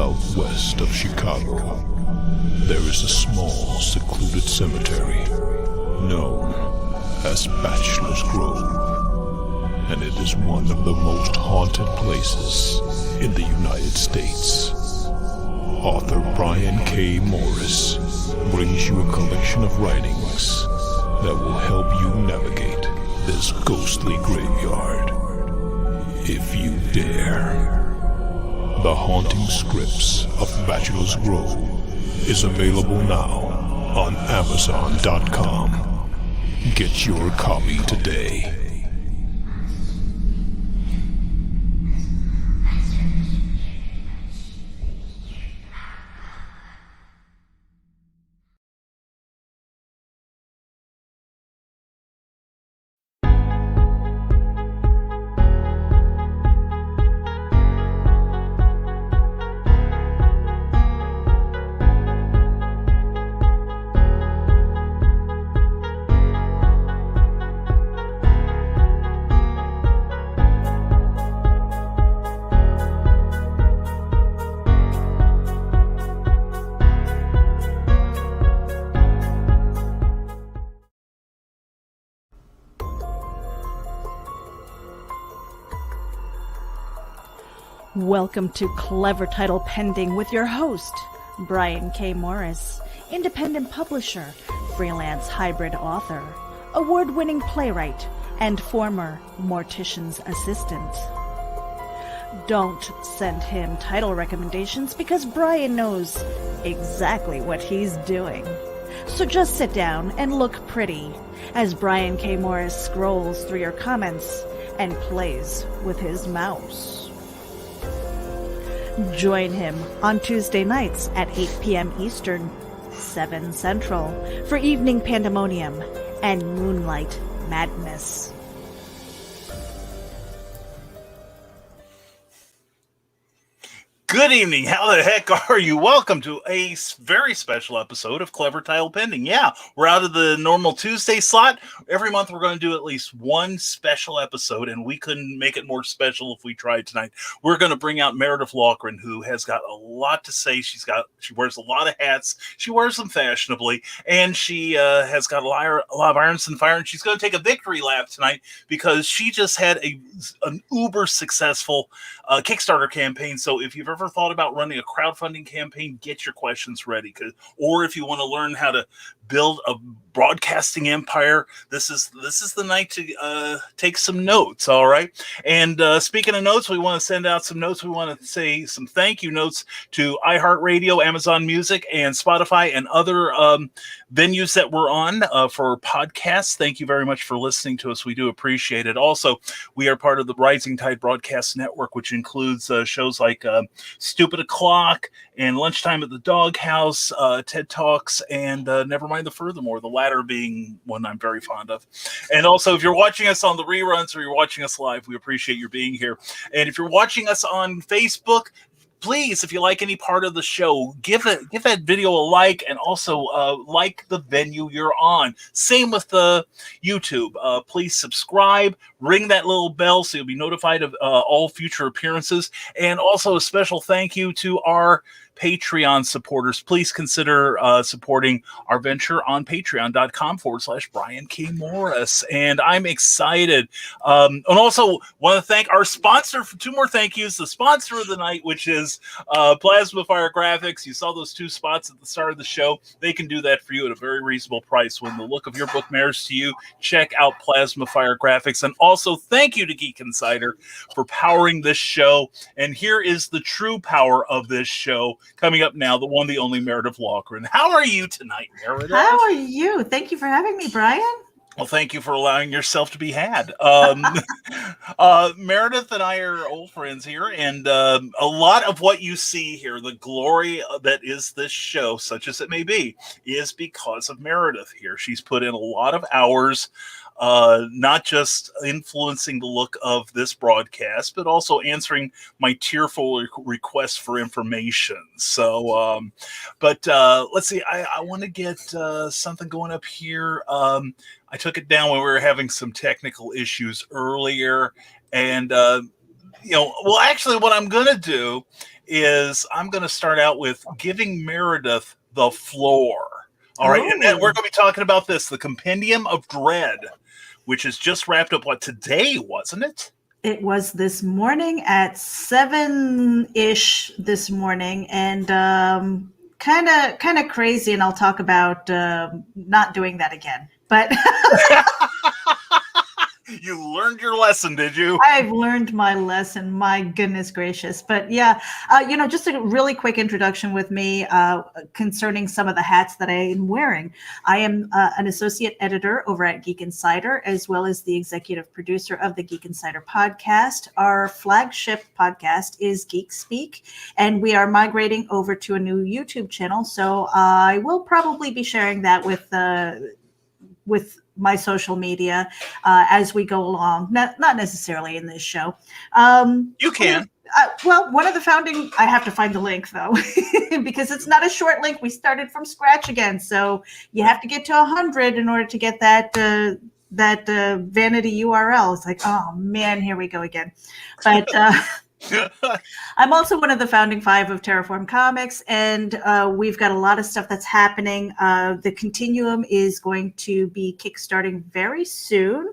southwest of Chicago, there is a small, secluded cemetery known as Bachelor's Grove, and it is one of the most haunted places in the United States. Author Brian K. Morris brings you a collection of writings that will help you navigate this ghostly graveyard, if you dare. The Haunting Scripts of Bachelor's Grove is available now on Amazon.com. Get your copy today. Welcome to Clever Title Pending with your host, Brian K. Morris, independent publisher, freelance hybrid author, award-winning playwright, and former mortician's assistant. Don't send him title recommendations because Brian knows exactly what he's doing. So just sit down and look pretty as Brian K. Morris scrolls through your comments and plays with his mouse. Join him on Tuesday nights at 8 p.m. Eastern, 7 Central, for Evening Pandemonium and Moonlight Madness. Good evening. How the heck are you? Welcome to a very special episode of Clever Title Pending. Yeah, we're out of the normal Tuesday slot. Every month we're going to do at least one special episode, and we couldn't make it more special if we tried tonight. We're going to bring out Meredith Loughran, who has got a lot to say. She wears a lot of hats. She wears them fashionably, and she has got a lot of irons in the fire, and she's going to take a victory lap tonight because she just had an uber successful Kickstarter campaign. So if you've ever thought about running a crowdfunding campaign, get your questions ready. Or if you want to learn how to build a broadcasting empire, this is the night to take some notes. All right. And speaking of notes, we want to send out some notes. We want to say some thank you notes to iHeartRadio, Amazon Music, and Spotify, and other venues that we're on for podcasts. Thank you very much for listening to us. We do appreciate it. Also, we are part of the Rising Tide Broadcast Network, which includes shows like Stupid O'Clock and Lunchtime at the Doghouse, TED Talks, and Nevermind the Furthermore, the latter being one I'm very fond of. And also, if you're watching us on the reruns or you're watching us live, we appreciate your being here. And if you're watching us on Facebook, please, if you like any part of the show, give that video a like, and also like the venue you're on. Same with the YouTube. Please subscribe, ring that little bell so you'll be notified of all future appearances. And also a special thank you to our Patreon supporters. Please consider supporting our venture on patreon.com/Brian K. Morris. And I'm excited. And also want to thank our sponsor for two more thank yous. The sponsor of the night, which is Plasma Fire Graphics. You saw those two spots at the start of the show. They can do that for you at a very reasonable price. When the look of your book matters to you, check out Plasma Fire Graphics. And also thank you to Geek Insider for powering this show. And here is the true power of this show. Coming up now, the one, the only Meredith Loughran. How are you tonight, Meredith? How are you? Thank you for having me, Brian. Well, thank you for allowing yourself to be had. Meredith and I are old friends here, and a lot of what you see here, the glory that is this show, such as it may be, is because of Meredith here. She's put in a lot of hours, not just influencing the look of this broadcast, but also answering my tearful requests for information. So, let's see. I want to get something going up here. I took it down when we were having some technical issues earlier. And, actually what I'm going to do is I'm going to start out with giving Meredith the floor. All right. And then we're going to be talking about this, the Compendium of Dread, which has just wrapped up, today, wasn't it? It was this morning at 7-ish this morning, and kind of crazy. And I'll talk about not doing that again. But You learned your lesson, did you? I've learned my lesson. My goodness gracious. But yeah, just a really quick introduction with me concerning some of the hats that I am wearing. I am an associate editor over at Geek Insider, as well as the executive producer of the Geek Insider podcast. Our flagship podcast is Geek Speak, and we are migrating over to a new YouTube channel. So I will probably be sharing that with my social media as we go along, not necessarily in this show. You can. Well, one of the founding, I have to find the link though, because it's not a short link. We started from scratch again. So you have to get to 100 in order to get that vanity URL. It's like, oh man, here we go again. But I'm also one of the founding 5 of Terraform Comics, and we've got a lot of stuff that's happening. The Continuum is going to be kickstarting very soon.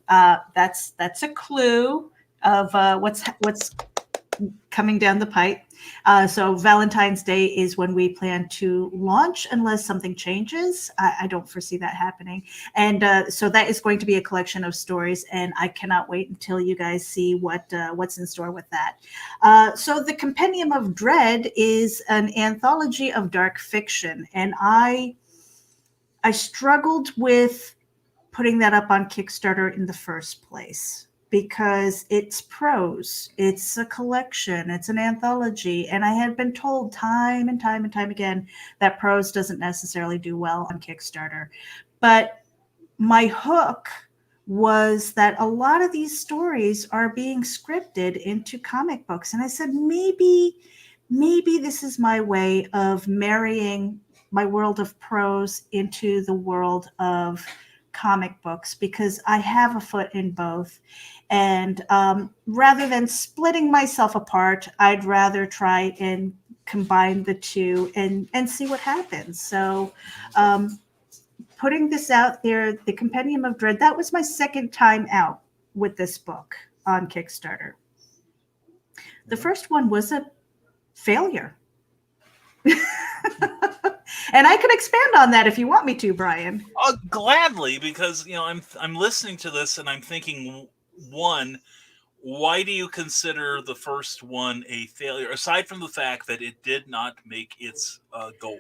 That's a clue of what's coming down the pipe. So Valentine's Day is when we plan to launch, unless something changes. I don't foresee that happening. And so that is going to be a collection of stories, and I cannot wait until you guys see what's in store with that. So the Compendium of Dread is an anthology of dark fiction, and I struggled with putting that up on Kickstarter in the first place, because it's prose, it's a collection, it's an anthology. And I had been told time and time again that prose doesn't necessarily do well on Kickstarter. But my hook was that a lot of these stories are being scripted into comic books. And I said, maybe this is my way of marrying my world of prose into the world of comic books, because I have a foot in both. And rather than splitting myself apart, I'd rather try and combine the two and see what happens. So putting this out there, the Compendium of Dread, that was my second time out with this book on Kickstarter. The first one was a failure. And I could expand on that if you want me to, Brian. Gladly, because I'm listening to this and I'm thinking, one, why do you consider the first one a failure, aside from the fact that it did not make its goal?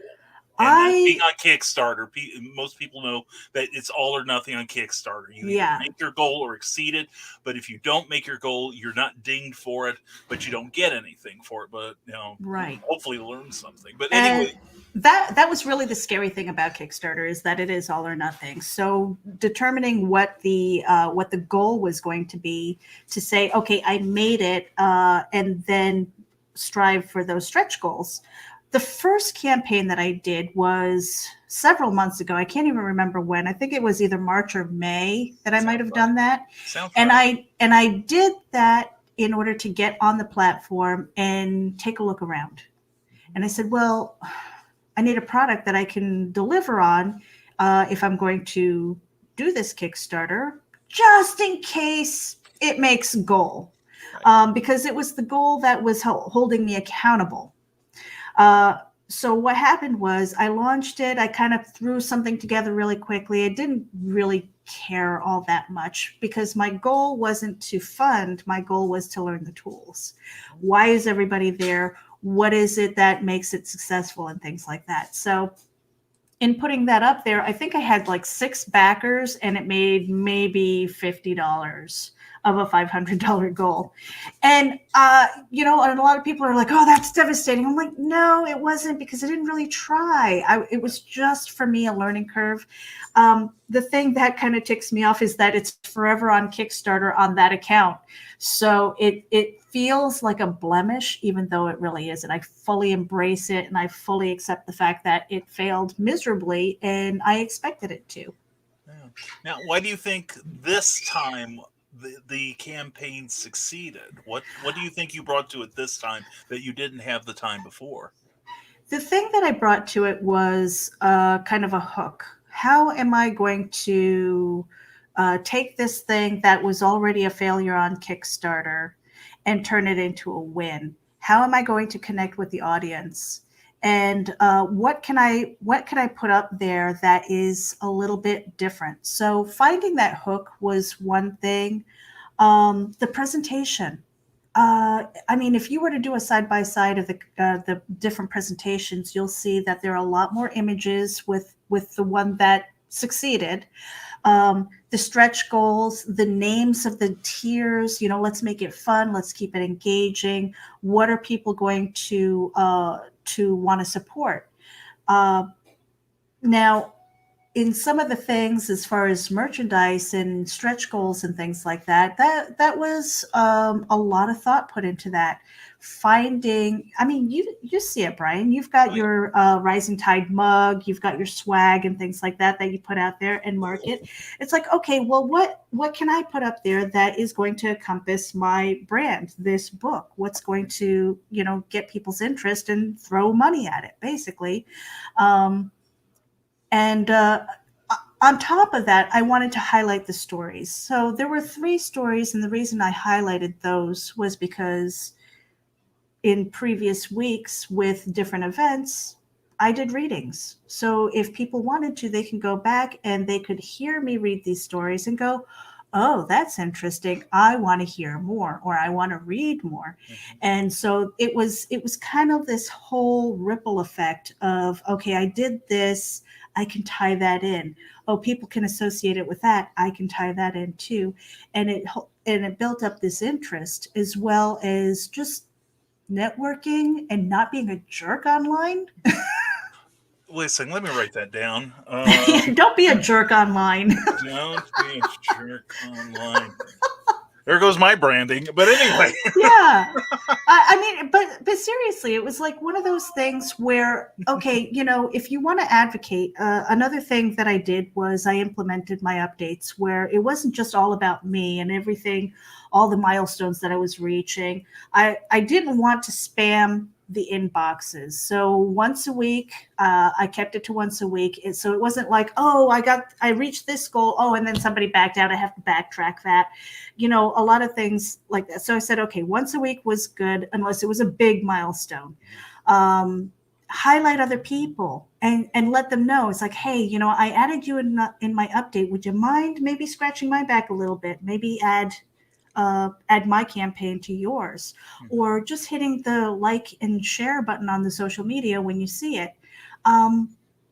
And being on Kickstarter, most people know that it's all or nothing on Kickstarter. You either make your goal or exceed it, but if you don't make your goal, you're not dinged for it, but you don't get anything for it. But right, hopefully learn something. But anyway, that was really the scary thing about Kickstarter, is that it is all or nothing. So determining what the goal was going to be, to say, okay, I made it, and then strive for those stretch goals. The first campaign that I did was several months ago. I can't even remember when. I think it was either March or May that I might have done that. And I did that in order to get on the platform and take a look around. And I said, well, I need a product that I can deliver on if I'm going to do this Kickstarter, just in case it makes goal. Because it was the goal that was holding me accountable. So what happened was I launched it. I kind of threw something together really quickly. I didn't really care all that much, because my goal wasn't to fund. My goal was to learn the tools. Why is everybody there? What is it that makes it successful, and things like that. So in putting that up there, I think I had like 6 backers, and it made maybe $50 of a $500 goal. And, and a lot of people are like, oh, that's devastating. I'm like, no, it wasn't, because I didn't really try. It was just, for me, a learning curve. The thing that kind of ticks me off is that it's forever on Kickstarter on that account. So it feels like a blemish, even though it really isn't. I fully embrace it, and I fully accept the fact that it failed miserably, and I expected it to. Now, why do you think this time the campaign succeeded? What do you think you brought to it this time that you didn't have the time before? The thing that I brought to it was kind of a hook. How am I going to take this thing that was already a failure on Kickstarter and turn it into a win? How am I going to connect with the audience? And what can I put up there that is a little bit different? So finding that hook was one thing. The presentation. I mean, if you were to do a side by side of the different presentations, you'll see that there are a lot more images with the one that succeeded. The stretch goals, the names of the tiers. Let's make it fun. Let's keep it engaging. What are people going to want to support? Now, in some of the things as far as merchandise and stretch goals and things like that was a lot of thought put into that. I mean, you see it, Brian. You've got your Rising Tide mug, you've got your swag and things like that you put out there and market. It's like, okay, well, what can I put up there that is going to encompass my brand, this book? What's going to, get people's interest and throw money at it, basically. And on top of that, I wanted to highlight the stories. So there were 3 stories, and the reason I highlighted those was because in previous weeks with different events, I did readings. So if people wanted to, they can go back and they could hear me read these stories and go, oh, that's interesting. I want to hear more, or I want to read more. Mm-hmm. And so it was kind of this whole ripple effect of, okay, I did this, I can tie that in. Oh, people can associate it with that. I can tie that in too. And it built up this interest, as well as just networking and not being a jerk online. Listen, let me write that down. Don't be a jerk online. Don't be a jerk online. There goes my branding. But anyway. Yeah. I mean, but seriously, it was like one of those things where, okay, if you want to advocate, another thing that I did was I implemented my updates where it wasn't just all about me and everything, all the milestones that I was reaching. I didn't want to spam the inboxes. So once a week, I kept it to once a week. So it wasn't like, oh, I reached this goal. Oh, and then somebody backed out. I have to backtrack that, a lot of things like that. So I said, okay, once a week was good, unless it was a big milestone. Highlight other people and let them know. It's like, hey, I added you in my update. Would you mind maybe scratching my back a little bit? Maybe add my campaign to yours, or just hitting the like and share button on the social media when you see it.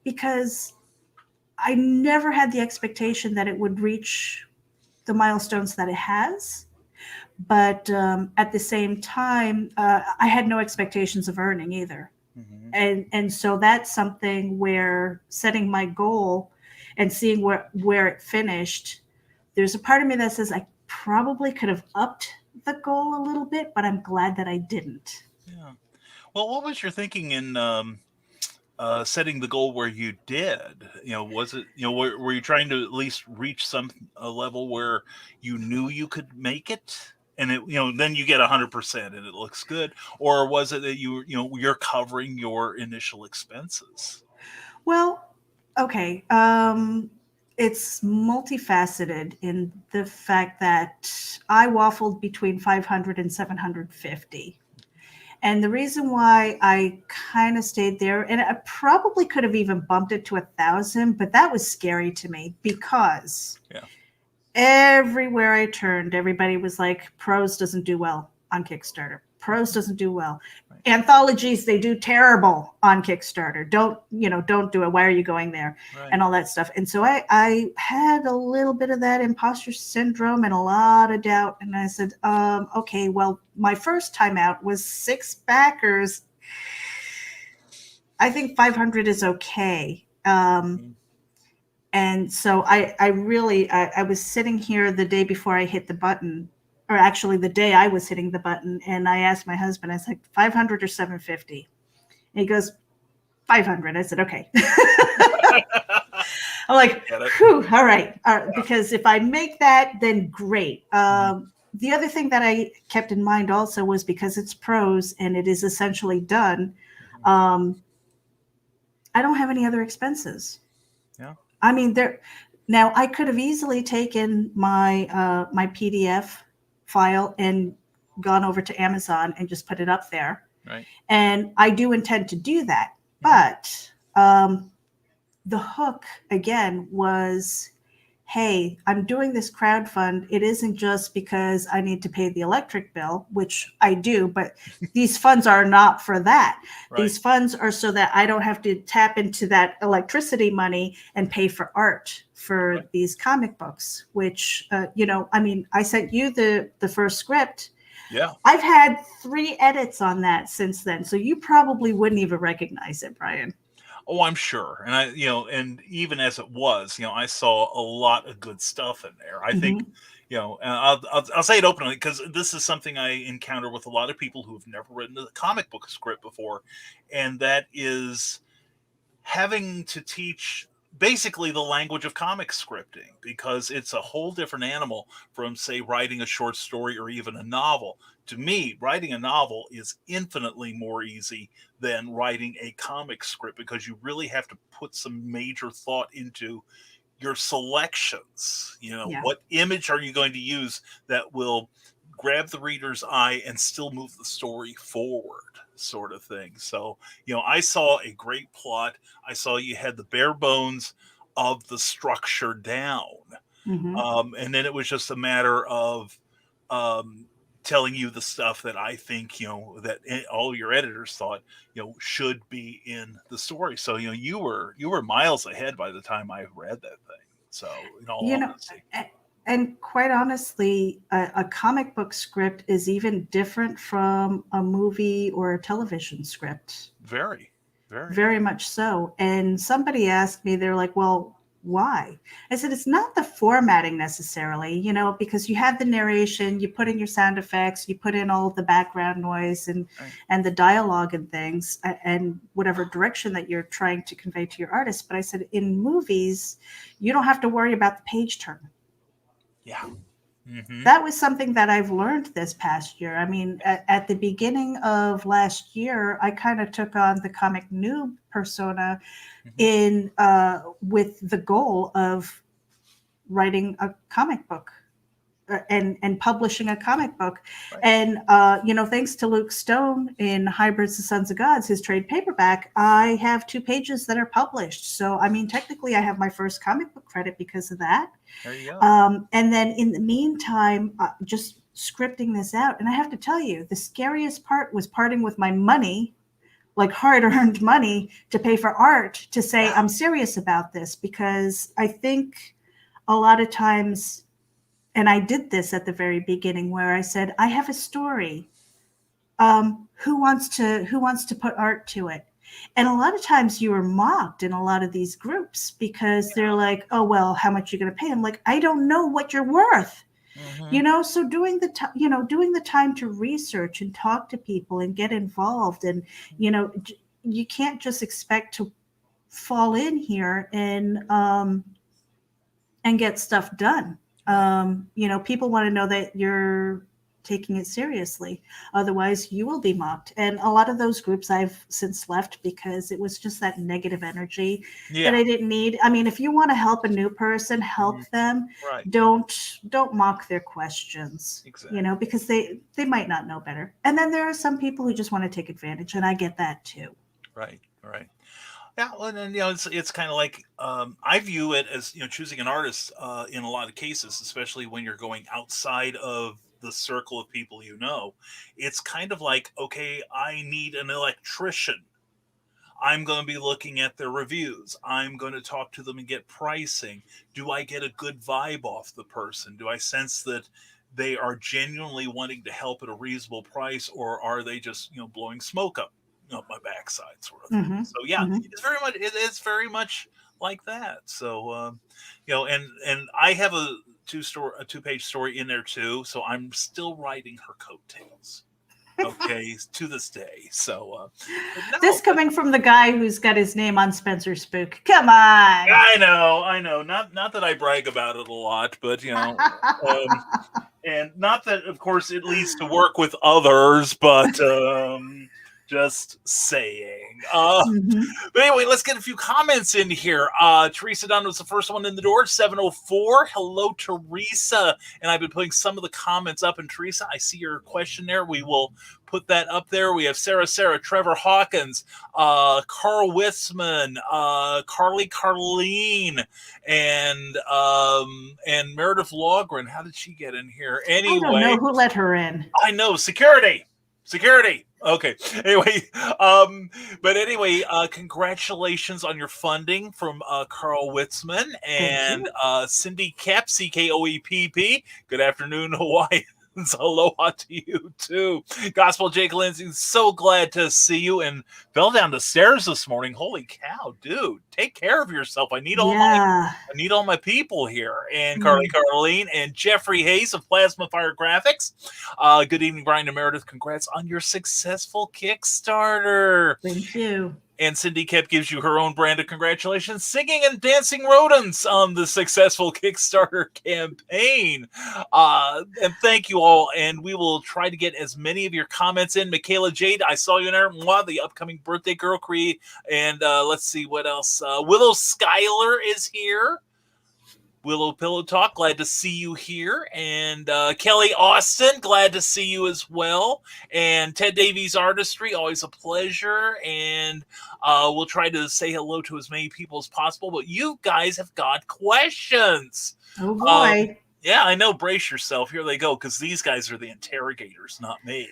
Because I never had the expectation that it would reach the milestones that it has. But at the same time, I had no expectations of earning either. Mm-hmm. And so that's something where setting my goal and seeing where it finished, there's a part of me that says I probably could have upped the goal a little bit, but I'm glad that I didn't. Yeah. Well, what was your thinking in setting the goal where you did? Was it, were you trying to at least reach a level where you knew you could make it, and it, then you get 100% and it looks good, or was it that you're covering your initial expenses? Well, okay. It's multifaceted in the fact that I waffled between 500 and 750. And the reason why I kind of stayed there, and I probably could have even bumped it to 1,000, but that was scary to me because everywhere I turned, everybody was like, prose doesn't do well on Kickstarter. Prose doesn't do well. Right. Anthologies, they do terrible on Kickstarter. Don't do it. Why are you going there? Right. And all that stuff. And so I had a little bit of that imposter syndrome and a lot of doubt. And I said, okay, well, my first time out was 6 backers. I think 500 is okay. And so I was sitting here the day before I hit the button, or actually the day I was hitting the button, and I asked my husband, I was like, 500 or 750? And he goes, 500. I said, okay. I'm like, Get it? whew, all right. Because if I make that, then great. The other thing that I kept in mind also was because it's prose and it is essentially done, um, I don't have any other expenses. Yeah. I mean, now I could have easily taken my PDF file and gone over to Amazon and just put it up there. Right. And I do intend to do that. But the hook again was, hey, I'm doing this crowdfund. It isn't just because I need to pay the electric bill, which I do, but these funds are not for that. Right. These funds are so that I don't have to tap into that electricity money and pay for art for these comic books, which, I mean, I sent you the first script. Yeah. I've had 3 edits on that since then. So you probably wouldn't even recognize it, Brian. Oh, I'm sure. And and even as it was, I saw a lot of good stuff in there. I think, and I'll say it openly because this is something I encounter with a lot of people who have never written a comic book script before. And that is having to teach basically the language of comic scripting, because it's a whole different animal from, say, writing a short story or even a novel. To me, writing a novel is infinitely more easy than writing a comic script, because you really have to put some major thought into your selections. What image are you going to use that will grab the reader's eye and still move the story forward, sort of thing. So, I saw a great plot. I saw you had the bare bones of the structure down. And then it was just a matter of telling you the stuff that I think, that all your editors thought, should be in the story. So, you were miles ahead by the time I read that thing. So, in all honesty. And quite honestly, a comic book script is even different from a movie or a television script. Very, very. Very much so. And somebody asked me, they're like, well, why? I said, it's not the formatting necessarily, because you have the narration, you put in your sound effects, you put in all of the background noise and the dialogue and things, and whatever direction that you're trying to convey to your artist. But I said, in movies, you don't have to worry about the page turn. Yeah. That was something that I've learned this past year. I mean, at the beginning of last year, I kind of took on the comic noob persona with the goal of writing a comic book and publishing a comic book. Right. And, thanks to Luke Stone in Hybrids, the Sons of Gods, his trade paperback, I have 2 pages that are published. So, I mean, technically I have my first comic book credit because of that. There you go. And then in the meantime, just scripting this out. And I have to tell you, the scariest part was parting with my money, like hard-earned money, to pay for art, to say, I'm serious about this, because I think a lot of times, and I did this at the very beginning, where I said, I have a story. Who wants to put art to it? And a lot of times you are mocked in a lot of these groups because they're like, oh, well, how much are you going to pay? I'm like, I don't know what you're worth. So doing the time to research and talk to people and get involved, and, you can't just expect to fall in here and get stuff done. People want to know that you're taking it seriously. Otherwise, you will be mocked. And a lot of those groups I've since left because it was just that negative energy that I didn't need. I mean, if you want to help a new person, help them. Right. Don't mock their questions. Exactly. Because they might not know better. And then there are some people who just want to take advantage, and I get that too. Right. Yeah, well, and then it's kind of like I view it as choosing an artist in a lot of cases, especially when you're going outside of the circle of people it's kind of like, okay, I need an electrician. I'm going to be looking at their reviews. I'm going to talk to them and get pricing. Do I get a good vibe off the person? Do I sense that they are genuinely wanting to help at a reasonable price, or are they just blowing smoke up my backside, sort of thing? So it's very much like that. So and I have a 2-page story in there too, so I'm still writing her coattails. Okay, to this day. So, no, This coming from the guy who's got his name on Spencer Spook. Come on. I know. Not that I brag about it a lot, but and not that, of course, it leads to work with others, but just saying. Mhm. But anyway, let's get a few comments in here. Teresa Dunn was the first one in the door, 704. Hello, Teresa. And I've been putting some of the comments up. And Teresa, I see your question there. We will put that up there. We have Sarah, Trevor Hawkins, Carl Witzman, Carly Carleen, and Meredith Loughran. How did she get in here? I don't know Anyway, who let her in. I know, security. Okay. Anyway, but anyway, congratulations on your funding from Carl Witzman and Cindy Kep, CKOEPP. Good afternoon, Hawaii. Aloha to you too. Gospel Jake Lindsay, so glad to see you, and fell down the stairs this morning. Holy cow, dude. Take care of yourself. I need all my people here. And Carly Carleen and Jeffrey Hayes of Plasma Fire Graphics. Good evening, Brian and Meredith. Congrats on your successful Kickstarter. Thank you. And Cindy Kep gives you her own brand of congratulations, singing and dancing rodents on the successful Kickstarter campaign. And thank you all. And we will try to get as many of your comments in. Michaela Jade, I saw you in there. Mwah, the upcoming birthday girl. And let's see what else. Willow Schuyler is here. Willow Pillow Talk, glad to see you here. And Kelly Austin, glad to see you as well. And Ted Davies Artistry, always a pleasure. And we'll try to say hello to as many people as possible. But you guys have got questions. Oh, boy. Yeah, I know. Brace yourself. Here they go, because these guys are the interrogators, not me.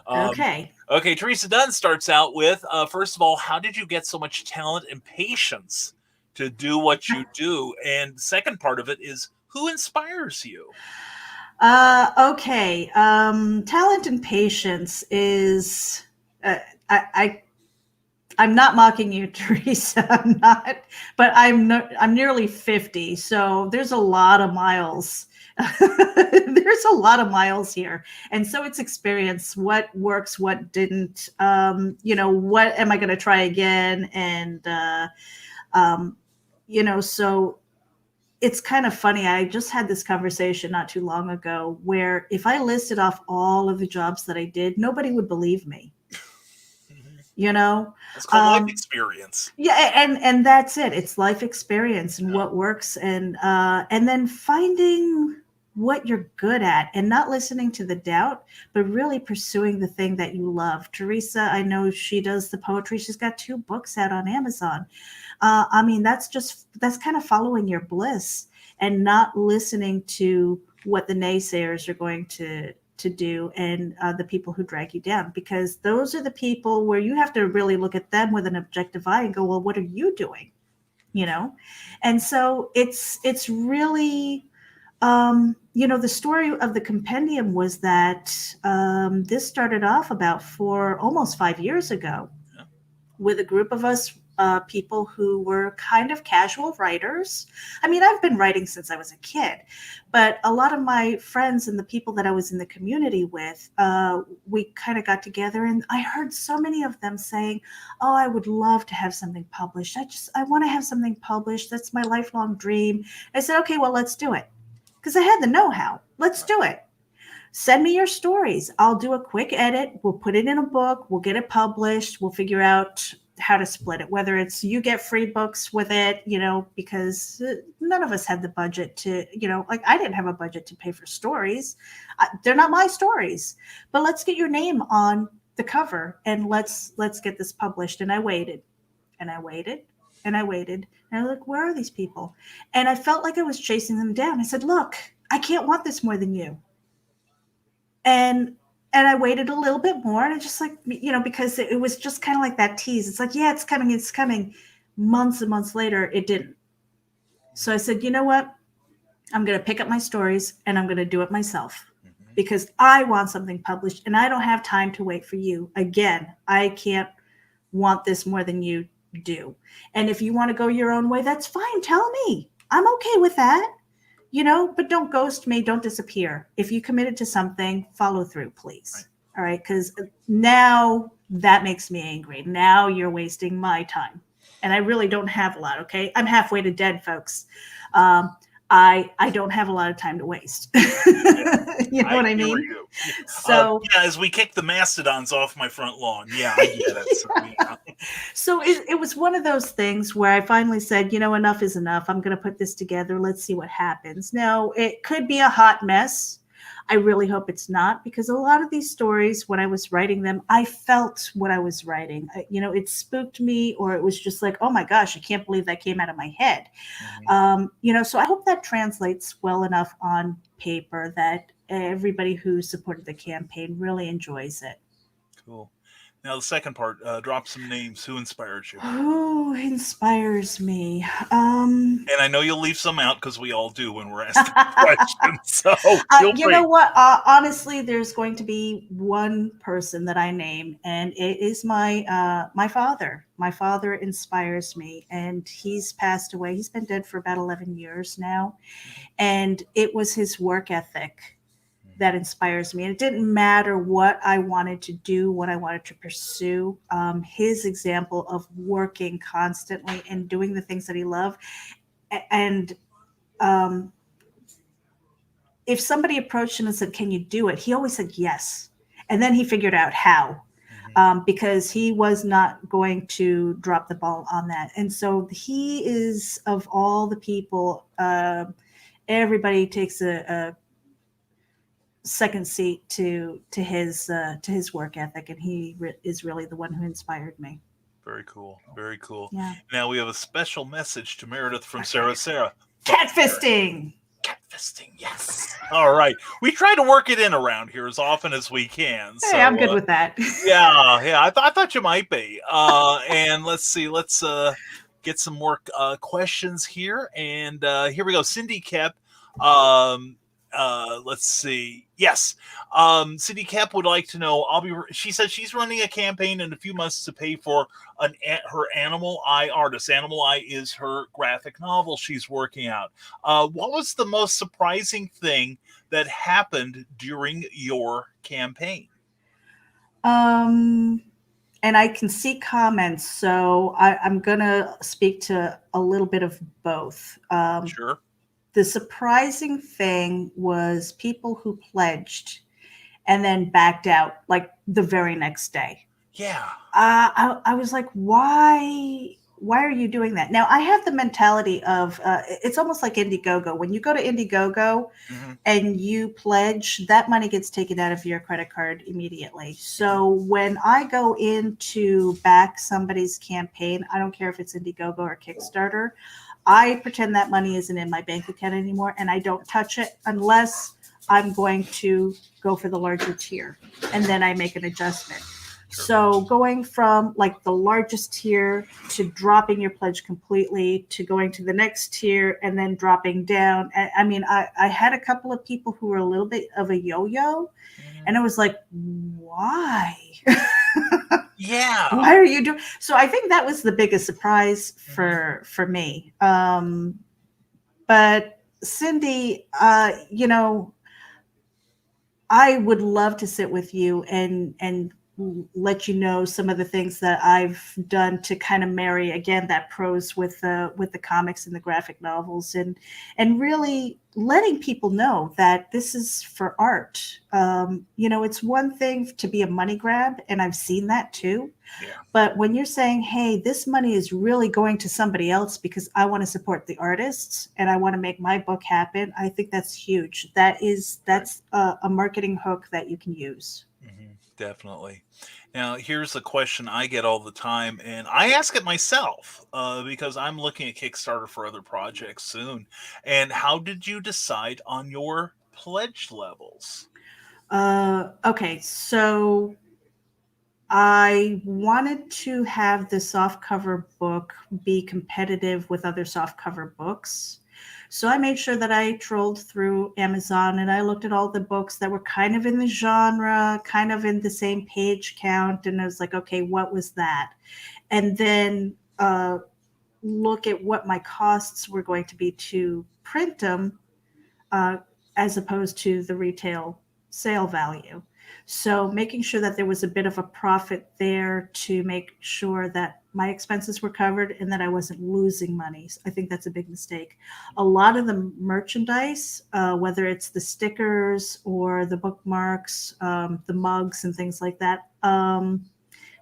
Okay, Teresa Dunn starts out with, first of all, how did you get so much talent and patience to do what you do? And the second part of it is, who inspires you? Okay. Talent and patience is, I'm not mocking you, Teresa. I'm not, but I'm nearly 50. So there's a lot of miles. There's a lot of miles here. And so it's experience, what works, what didn't, what am I going to try again? And, so it's kind of funny. I just had this conversation not too long ago where if I listed off all of the jobs that I did, nobody would believe me. It's called life experience. Yeah, and that's it. It's life experience and what works, and then finding what you're good at and not listening to the doubt, but really pursuing the thing that you love. Teresa, I know she does the poetry. She's got 2 books out on Amazon. That's kind of following your bliss and not listening to what the naysayers are going to do and the people who drag you down, because those are the people where you have to really look at them with an objective eye and go, well, what are you doing? And so it's really, the story of the compendium was that this started off about almost 5 years ago with a group of us people who were kind of casual writers. I mean, I've been writing since I was a kid, but a lot of my friends and the people that I was in the community with, we kind of got together, and I heard so many of them saying, oh, I would love to have something published. I want to have something published. That's my lifelong dream. I said, okay, well, let's do it. Because I had the know-how. Let's do it. Send me your stories. I'll do a quick edit. We'll put it in a book. We'll get it published. We'll figure out how to split it, whether it's you get free books with it, because none of us had the budget to, I didn't have a budget to pay for stories. They're not my stories, but let's get your name on the cover and let's get this published. And I waited and I waited and I waited. And I was like, where are these people? And I felt like I was chasing them down. I said, look, I can't want this more than you. And I waited a little bit more, and I just because it was just kind of like that tease. It's like, yeah, it's coming. Months and months later, it didn't. So I said, you know what? I'm going to pick up my stories and I'm going to do it myself because I want something published and I don't have time to wait for you. Again, I can't want this more than you do. And if you want to go your own way, that's fine. Tell me. I'm okay with that. But don't ghost me. Don't disappear. If you committed to something, follow through, please. All right, because now that makes me angry. Now you're wasting my time, and I really don't have a lot. Okay, I'm halfway to dead, folks. I don't have a lot of time to waste. You know what I hear mean? you. So Yeah, as we kick the mastodons off my front lawn. Yeah, I get it. So, yeah. so it was one of those things where I finally said, enough is enough. I'm going to put this together. Let's see what happens. Now, it could be a hot mess. I really hope it's not, because a lot of these stories, when I was writing them, I felt what I was writing. It spooked me, or it was just like, oh my gosh, I can't believe that came out of my head. So I hope that translates well enough on paper that everybody who supported the campaign really enjoys it. Cool. Now the second part, drop some names. Who inspired you? Who inspires me? And I know you'll leave some out because we all do when we're asked questions. So feel You free. know what? Honestly, there's going to be one person that I name, and it is my father. My father inspires me, and he's passed away. He's been dead for about 11 years now, and it was his work ethic that inspires me. And it didn't matter what I wanted to do, what I wanted to pursue. His example of working constantly and doing the things that he loved. And if somebody approached him and said, "Can you do it?" he always said yes. And then he figured out how. Because he was not going to drop the ball on that. And so he is, of all the people, everybody takes a second seat to his work ethic, and he is really the one who inspired me. Very cool. Very cool. Yeah. Now we have a special message to Meredith from Sarah. Catfisting. Catfisting, yes. All right. We try to work it in around here as often as we can. So, Hey, I'm good with that. Yeah. I thought you might be. And let's see. Let's get some more questions here. And here we go. Cindy Kep. Let's see. Yes. Cindy Kep would like to know. She says she's running a campaign in a few months to pay for her Animal Eye artist. Animal Eye is her graphic novel she's working out. What was the most surprising thing that happened during your campaign? And I can see comments, so I'm gonna speak to a little bit of both. Sure. The surprising thing was people who pledged and then backed out like the very next day. Yeah. I was like, why are you doing that? Now, I have the mentality of it's almost like Indiegogo. When you go to Indiegogo and you pledge, that money gets taken out of your credit card immediately. So when I go in to back somebody's campaign, I don't care if it's Indiegogo or Kickstarter, I pretend that money isn't in my bank account anymore, and I don't touch it unless I'm going to go for the larger tier, and then I make an adjustment. Sure. So going from like the largest tier to dropping your pledge completely to going to the next tier and then dropping down. I mean, I had a couple of people who were a little bit of a yo-yo, and I was like, why? Yeah. Why are you doing? So I think that was the biggest surprise for me. But Cindy, I would love to sit with you and let you know some of the things that I've done to kind of marry again that prose with the comics and the graphic novels, and really letting people know that this is for art. It's one thing to be a money grab, and I've seen that too. Yeah. But when you're saying, hey, this money is really going to somebody else because I want to support the artists and I want to make my book happen, I think that's huge. That's a marketing hook that you can use. Definitely. Now, here's a question I get all the time, and I ask it myself because I'm looking at Kickstarter for other projects soon. And how did you decide on your pledge levels? Okay, so I wanted to have the softcover book be competitive with other softcover books. So I made sure that I trolled through Amazon and I looked at all the books that were kind of in the genre, kind of in the same page count. And I was like, okay, what was that? And then look at what my costs were going to be to print them as opposed to the retail sale value. So making sure that there was a bit of a profit there to make sure that my expenses were covered and that I wasn't losing money. I think that's a big mistake. A lot of the merchandise, whether it's the stickers or the bookmarks, the mugs and things like that,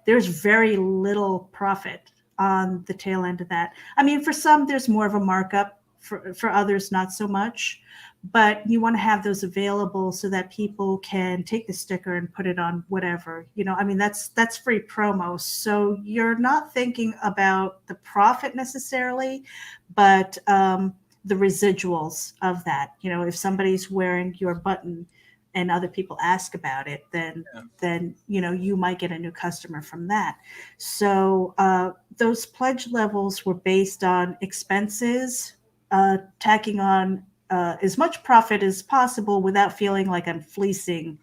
there's very little profit on the tail end of that. I mean, for some, there's more of a markup. For others, not so much. But you want to have those available so that people can take the sticker and put it on whatever. I mean, that's free promo. So you're not thinking about the profit necessarily, but the residuals of that. If somebody's wearing your button and other people ask about it, then you might get a new customer from that. So those pledge levels were based on expenses, tacking on as much profit as possible without feeling like I'm fleecing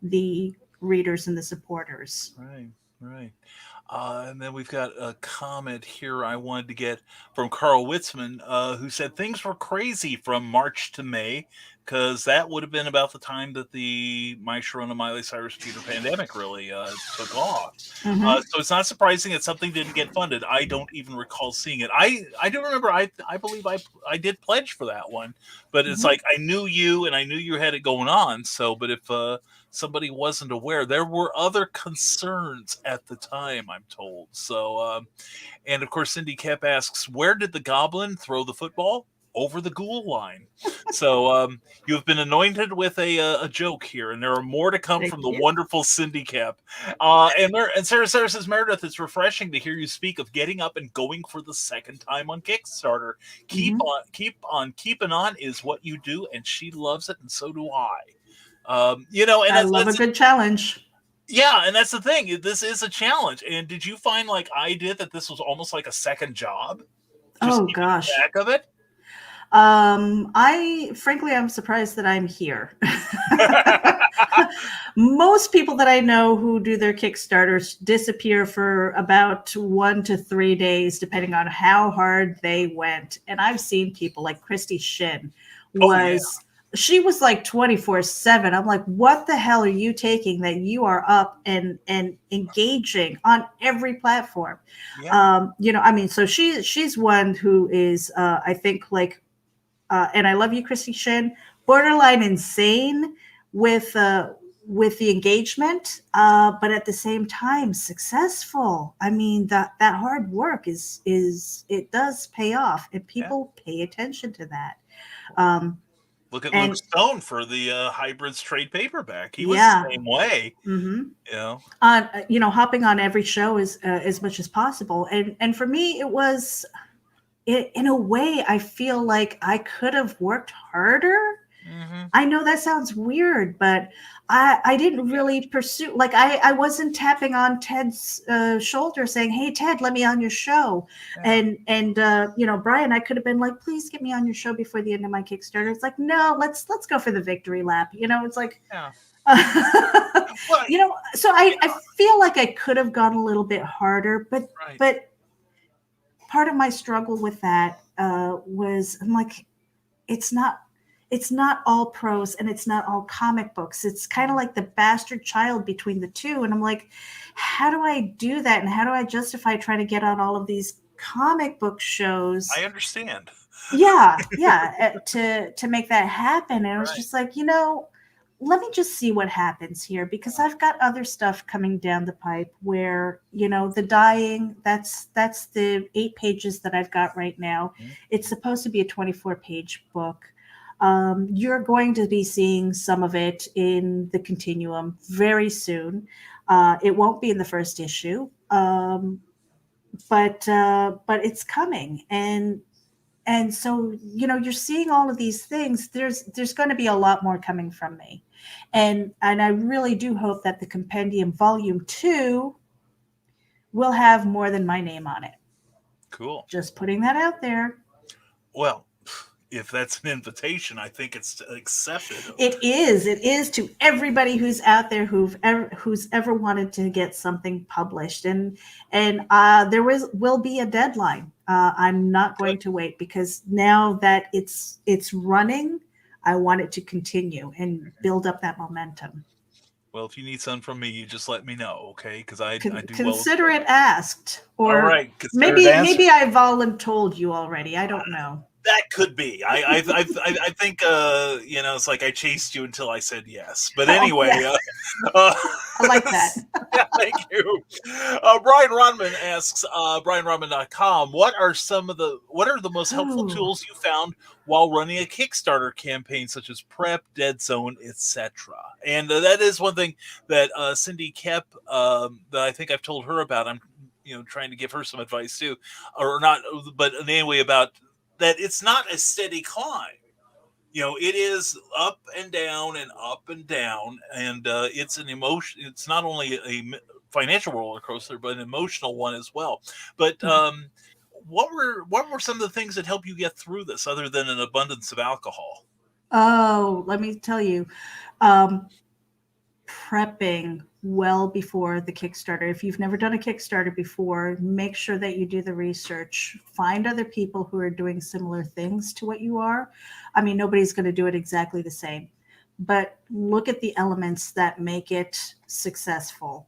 the readers and the supporters. Right. And then we've got a comment here I wanted to get from Carl Witzman, who said things were crazy from March to May, because that would have been about the time that the My Sharona Miley Cyrus Peter pandemic really took off. Mm-hmm. So it's not surprising that something didn't get funded. I don't even recall seeing it. I do remember, I believe I did pledge for that one, but it's like I knew you and I knew you had it going on. So, but if somebody wasn't aware, there were other concerns at the time, I'm told. So, and of course, Cindy Kep asks, where did the goblin throw the football? Over the ghoul line. So you have been anointed with a joke here, and there are more to come from the wonderful Cindy Kep. And Sarah says, Meredith, it's refreshing to hear you speak of getting up and going for the second time on Kickstarter. Keep on keeping on is what you do, and she loves it, and so do I. And I love a good challenge. Yeah, and that's the thing. This is a challenge. And did you find, like I did, that this was almost like a second job? Oh gosh, track of it. I'm surprised that I'm here. Most people that I know who do their Kickstarters disappear for about 1 to 3 days, depending on how hard they went. And I've seen people like Christy Shin she was like 24/7. I'm like, what the hell are you taking that you are up and engaging on every platform? Yeah. I mean, so she's one who is, I think, like, and I love you, Christy Shin, borderline insane with the engagement, but at the same time successful. I mean, that hard work is it does pay off, and people pay attention to that. Look at Luke Stone for the Hybrids trade paperback. He was the same way. Mm-hmm. Hopping on every show as much as possible, and for me, it was. In a way, I feel like I could have worked harder. Mm-hmm. I know that sounds weird, but I didn't really pursue, like I wasn't tapping on Ted's shoulder saying, hey, Ted, let me on your show. Yeah. And Brian, I could have been like, please get me on your show before the end of my Kickstarter. It's like, no, let's go for the victory lap. It's like, so I feel like I could have gone a little bit harder, but part of my struggle with that was, I'm like, it's not all prose and it's not all comic books. It's kind of like the bastard child between the two. And I'm like, how do I do that? And how do I justify trying to get on all of these comic book shows? I understand. Yeah. To make that happen. And I was just like, let me just see what happens here, because I've got other stuff coming down the pipe where, the dying, that's the 8 pages that I've got right now. Mm-hmm. It's supposed to be a 24-page book. You're going to be seeing some of it in the Continuum very soon. It won't be in the first issue, but it's coming. And so, you're seeing all of these things. There's going to be a lot more coming from me. And I really do hope that the Compendium Volume 2 will have more than my name on it. Cool. Just putting that out there. Well, if that's an invitation, I think it's accepted. It is to everybody who's out there who's ever wanted to get something published. And there will be a deadline. I'm not going to wait, because now that it's running, I want it to continue and build up that momentum. Well, if you need some from me, you just let me know, okay? Because I do well. Consider it asked, or all right, consider it answered. maybe I voluntold you already. I don't know. That could be. I think it's like I chased you until I said yes. But anyway, Oh, yeah. I like that. Thank you. Brian Rodman asks, BrianRodman.com, what are the most helpful tools you found while running a Kickstarter campaign, such as prep, dead zone, etc.? And that is one thing that Cindy Kep, that I think I've told her about. I'm trying to give her some advice too, or not, but anyway, about that it's not a steady climb. It is up and down and up and down, and it's an emotion. It's not only a financial roller coaster, but an emotional one as well. But what were some of the things that help you get through this, other than an abundance of alcohol? Oh, let me tell you, prepping well before the Kickstarter. If you've never done a Kickstarter before, make sure that you do the research. Find other people who are doing similar things to what you are. I mean, nobody's going to do it exactly the same, but look at the elements that make it successful.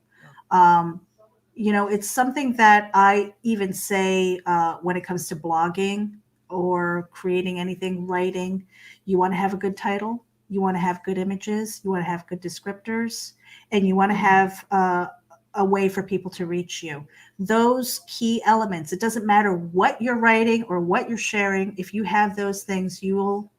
It's something that I even say when it comes to blogging or creating anything, writing. You want to have a good title. You want to have good images. You want to have good descriptors, and you want to have a way for people to reach you. Those key elements, it doesn't matter what you're writing or what you're sharing. If you have those things, you will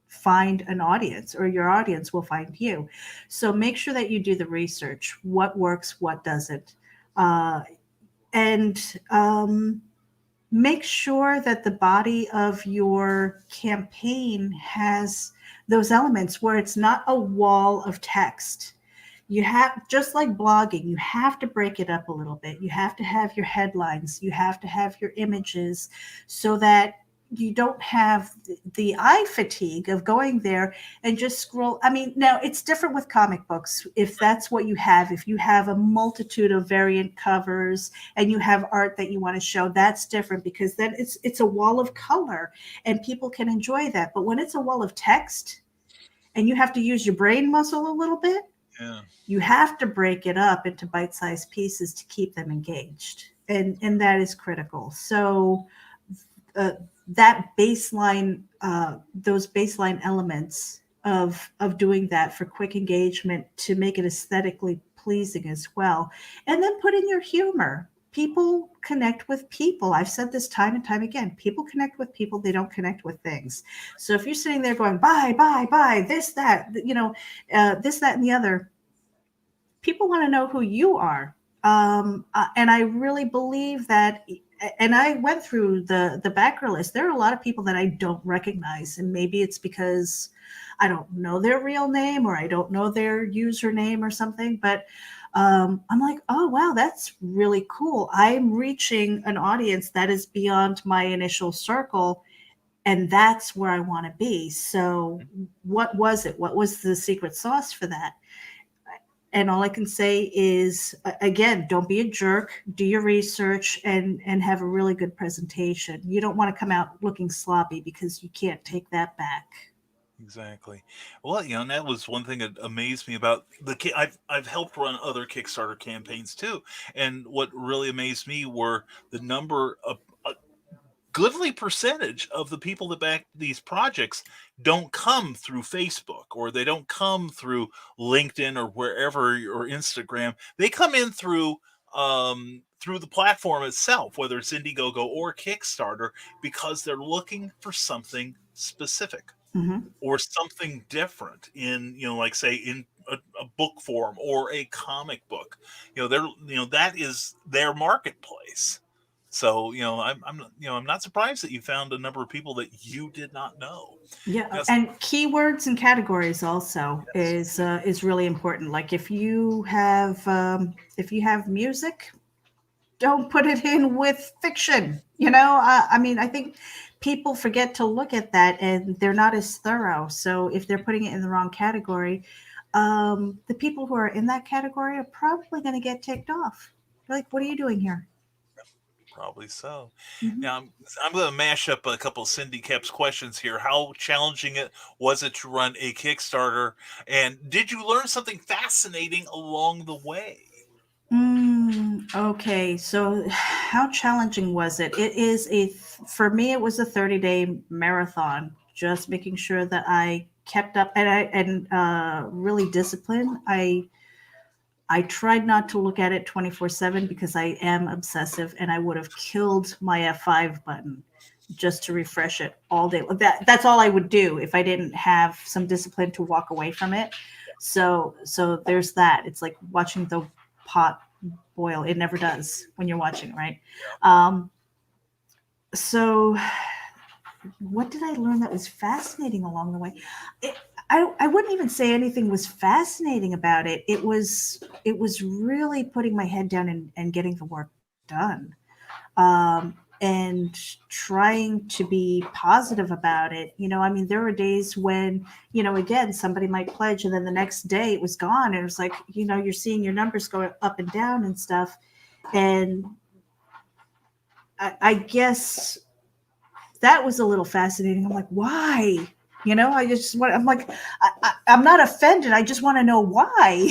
find an audience, or your audience will find you. So make sure that you do the research. What works, what doesn't. And make sure that the body of your campaign has those elements where it's not a wall of text. You have, just like blogging, you have to break it up a little bit. You have to have your headlines. You have to have your images so that you don't have the eye fatigue of going there and just scroll. I mean, now it's different with comic books. If that's what you have, if you have a multitude of variant covers and you have art that you want to show, that's different, because then it's a wall of color and people can enjoy that. But when it's a wall of text and you have to use your brain muscle a little bit, you have to break it up into bite-sized pieces to keep them engaged. And that is critical. So that baseline, those baseline elements of doing that for quick engagement to make it aesthetically pleasing as well. And then put in your humor. People connect with people. I've said this time and time again. People connect with people. They don't connect with things. So if you're sitting there going, buy, this, that, this, that, and the other, people want to know who you are. And I really believe that, and I went through the backer list. There are a lot of people that I don't recognize, and maybe it's because I don't know their real name or I don't know their username or something, but I'm like, oh, wow, that's really cool. I'm reaching an audience that is beyond my initial circle, and that's where I want to be. So what was it? What was the secret sauce for that? And all I can say is, again, don't be a jerk, do your research, and have a really good presentation. You don't want to come out looking sloppy, because you can't take that back. Exactly. Well, and that was one thing that amazed me about I've helped run other Kickstarter campaigns too, and what really amazed me were the number of goodly percentage of the people that back these projects don't come through Facebook, or they don't come through LinkedIn or wherever, or Instagram. They come in through the platform itself, whether it's Indiegogo or Kickstarter, because they're looking for something specific. Mm-hmm. Or something different in, like say in a book form or a comic book. That is their marketplace. So, I'm not surprised that you found a number of people that you did not know. Yeah, and keywords and categories also is really important. Like if you have music, don't put it in with fiction. I mean, I think people forget to look at that, and they're not as thorough. So if they're putting it in the wrong category, the people who are in that category are probably going to get ticked off. They're like, what are you doing here? Probably so. Mhm. Now I'm going to mash up a couple of Cindy Kep's questions here. How challenging was it to run a Kickstarter, and did you learn something fascinating along the way? Okay, so how challenging was it? For me, it was a 30-day marathon, just making sure that I kept up and really disciplined. I tried not to look at it 24/7 because I am obsessive and I would have killed my F5 button just to refresh it all day. That's all I would do if I didn't have some discipline to walk away from it. So there's that. It's like watching the pot boil. It never does when you're watching, right? So what did I learn that was fascinating along the way? I wouldn't even say anything was fascinating about it. It was really putting my head down and getting the work done, and trying to be positive about it. I mean, there were days when, again, somebody might pledge and then the next day it was gone. And it was like, you're seeing your numbers go up and down and stuff. And I guess that was a little fascinating. I'm like, why? I'm like, I'm not offended. I just want to know why.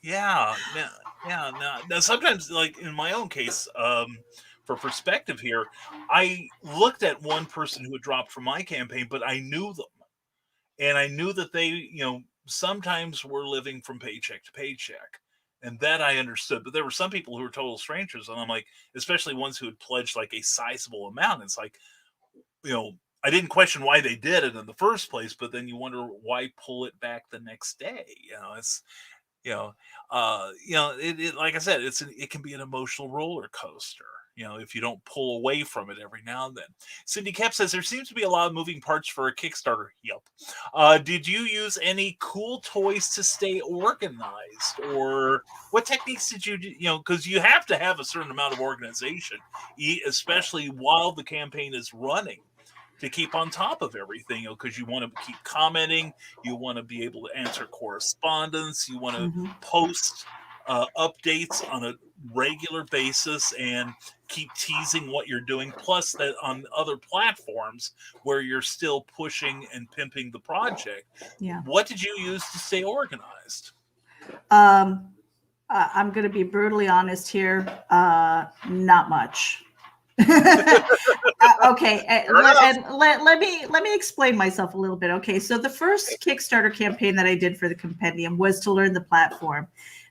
Yeah. Now, sometimes, like in my own case, for perspective here, I looked at one person who had dropped from my campaign, but I knew them, and I knew that they, sometimes were living from paycheck to paycheck. And that I understood, but there were some people who were total strangers, and I'm like, especially ones who had pledged like a sizable amount. It's like, I didn't question why they did it in the first place, but then you wonder why pull it back the next day. It's it like I said, it can be an emotional roller coaster. If you don't pull away from it every now and then. Cindy Kep says there seems to be a lot of moving parts for a Kickstarter. Yep. Did you use any cool toys to stay organized, or what techniques did you do? Because you have to have a certain amount of organization, especially while the campaign is running, to keep on top of everything, because you want to keep commenting, you want to be able to answer correspondence, you want to Mhm. post updates on a regular basis and keep teasing what you're doing, plus that on other platforms where you're still pushing and pimping the project. Yeah. What did you use to stay organized? I'm going to be brutally honest here. Not much. Okay, let me explain myself a little bit. Okay, so the first Kickstarter campaign that I did for the compendium was to learn the platform.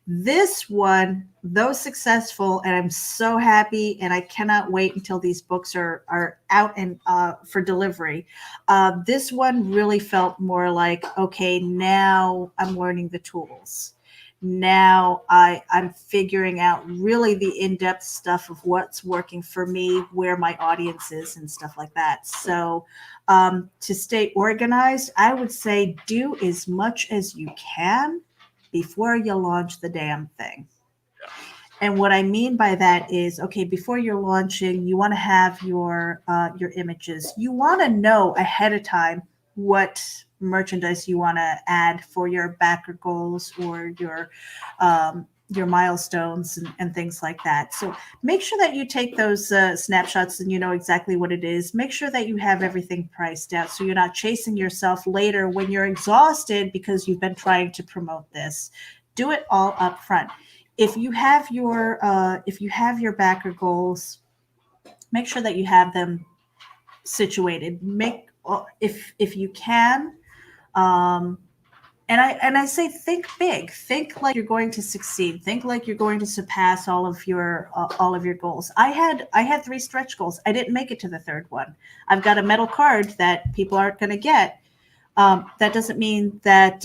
This one, though successful, and I'm so happy, and I cannot wait until these books are out and for delivery. This one really felt more like, okay, now I'm learning the tools. Now I'm figuring out really the in-depth stuff of what's working for me, where my audience is, and stuff like that. So to stay organized, I would say do as much as you can before you launch the damn thing. And what I mean by that is, okay, before you're launching, you want to have your images. You want to know ahead of time what merchandise you want to add for your backer goals or your milestones and things like that. So make sure that you take those snapshots and you know exactly what it is. Make sure that you have everything priced out so you're not chasing yourself later when you're exhausted because you've been trying to promote this. Do it all up front. If you have your backer goals, make sure that you have them situated. If you can, and I say think big. Think like you're going to succeed. Think like you're going to surpass all of your goals. I had 3 stretch goals. I didn't make it to the third one. I've got a metal card that people aren't going to get. That doesn't mean that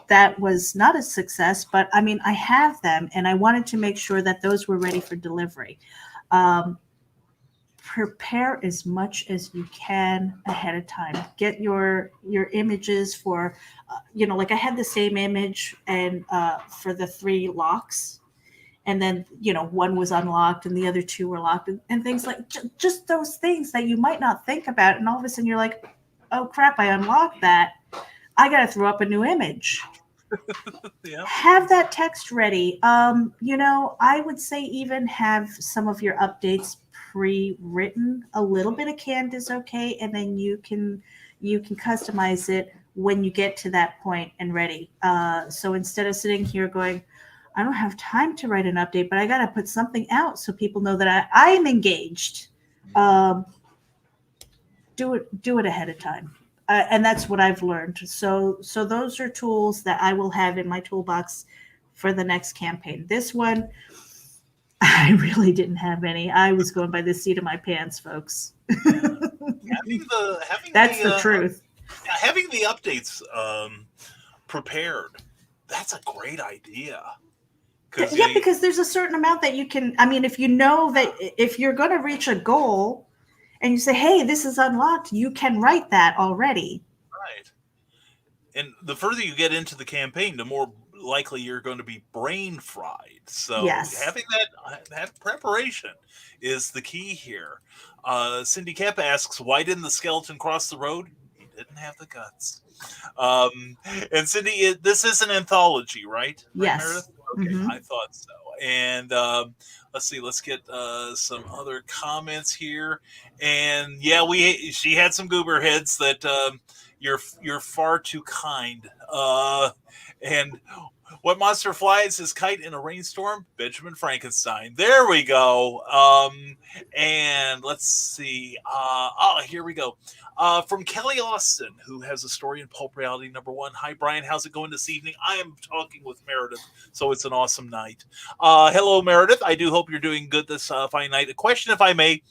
that was not a success, but I mean, I have them, and I wanted to make sure that those were ready for delivery. Prepare as much as you can ahead of time. Get your images for, like I had the same image and for the 3 locks, and then one was unlocked and the other 2 were locked, and things like just those things that you might not think about, and all of a sudden you're like, oh crap, I unlocked that. I got to throw up a new image. Yeah. have that text ready. I would say even have some of your updates pre-written. A little bit of canned is okay, and then you can customize it when you get to that point and ready. So instead of sitting here going, I don't have time to write an update, but I got to put something out so people know that I'm engaged. Um, do it ahead of time, and that's what I've learned. So those are tools that I will have in my toolbox for the next campaign. This one, I really didn't have any. I was going by the seat of my pants, folks. That's the truth. Having the updates prepared, that's a great idea. Yeah, because there's a certain amount that you can. I mean, if you know that if you're going to reach a goal, and you say, "Hey, this is unlocked," you can write that already. Right. And the further you get into the campaign, the more likely you're going to be brain fried. So Yes. having that preparation is the key here. Cindy Kep asks, why didn't the skeleton cross the road? He didn't have the guts. And Cindy, this is an anthology, right? Yes. Meredith? Okay, Mhm. I thought so. And let's see, let's get some other comments here. And yeah, she had some goober heads that you're far too kind. And what monster flies his kite in a rainstorm? Benjamin Frankenstein. There we go. And let's see. Here we go. From Kelly Austin, who has a story in Pulp Reality #1. Hi, Brian. How's it going this evening? I am talking with Meredith, so it's an awesome night. Hello, Meredith. I do hope you're doing good this fine night. A question, if I may.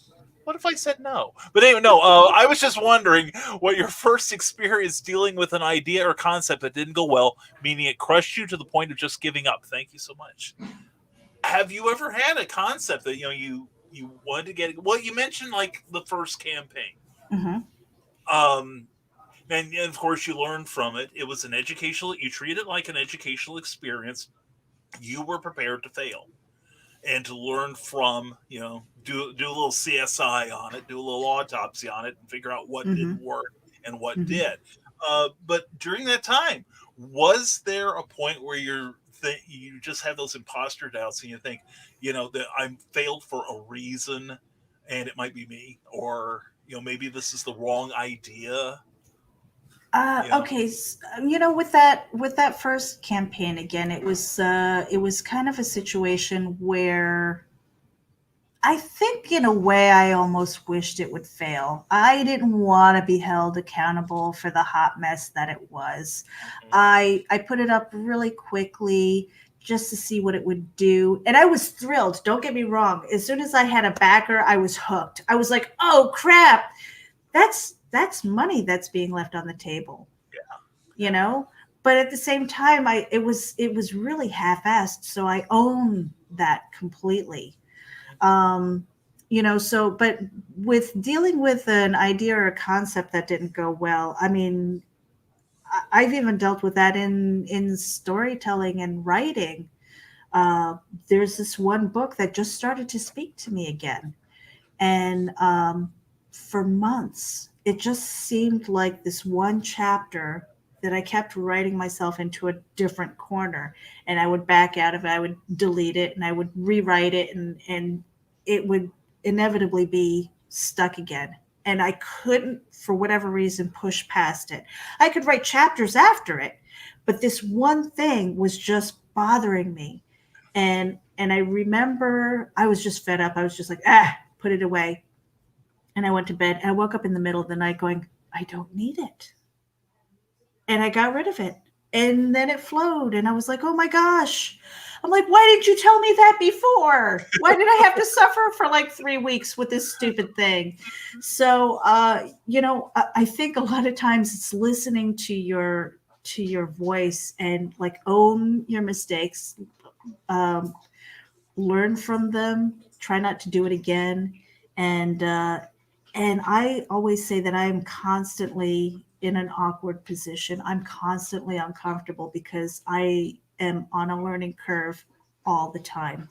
What if I said no? But anyway, no. I was just wondering what your first experience dealing with an idea or concept that didn't go well, meaning it crushed you to the point of just giving up. Thank you so much. Have you ever had a concept that you wanted to get? Well, you mentioned like the first campaign. Mm-hmm. And of course, you learned from it. It was an educational. You treat it like an educational experience. You were prepared to fail and to learn from, do a little CSI on it, do a little autopsy on it, and figure out what Mm-hmm. didn't work and what Mm-hmm. did. But during that time, was there a point where you just have those imposter doubts and you think, that I'm failed for a reason, and it might be me, or maybe this is the wrong idea? Okay, with that first campaign again, it was kind of a situation where I think in a way I almost wished it would fail. I didn't want to be held accountable for the hot mess that it was. I put it up really quickly just to see what it would do, and I was thrilled. Don't get me wrong. As soon as I had a backer, I was hooked. I was like, "Oh crap, that's money that's being left on the table." But at the same time, it was really half-assed, so I own that completely. But with dealing with an idea or a concept that didn't go well, I mean, I've even dealt with that in storytelling and writing. There's this one book that just started to speak to me again, and for months it just seemed like this one chapter that I kept writing myself into a different corner, and I would back out of it, I would delete it, and I would rewrite it, and it would inevitably be stuck again. And I couldn't, for whatever reason, push past it. I could write chapters after it, but this one thing was just bothering me. And I remember I was just fed up. I was just like, put it away. And I went to bed, and I woke up in the middle of the night going, I don't need it. And I got rid of it. And then it flowed, and I was like, oh my gosh. I'm like, why didn't you tell me that before? Why did I have to suffer for like 3 weeks with this stupid thing? So, I think a lot of times it's listening to your voice and like own your mistakes, learn from them, try not to do it again. And I always say that I am constantly in an awkward position. I'm constantly uncomfortable because I am on a learning curve all the time.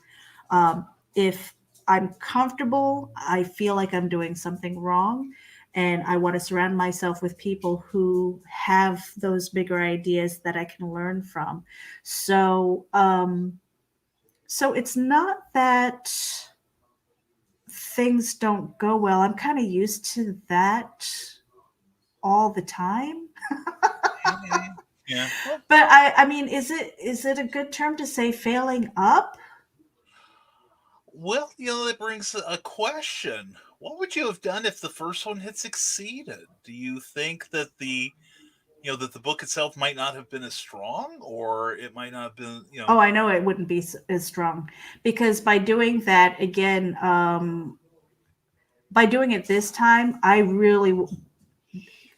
If I'm comfortable, I feel like I'm doing something wrong. And I want to surround myself with people who have those bigger ideas that I can learn from. So, so it's not that things don't go well. I'm kind of used to that all the time. Yeah. But I mean, is it a good term to say failing up? Well, that brings a question. What would you have done if the first one had succeeded? Do you think that that the book itself might not have been as strong, or it might not have been, Oh, I know it wouldn't be as strong, because by doing that again, by doing it this time, I really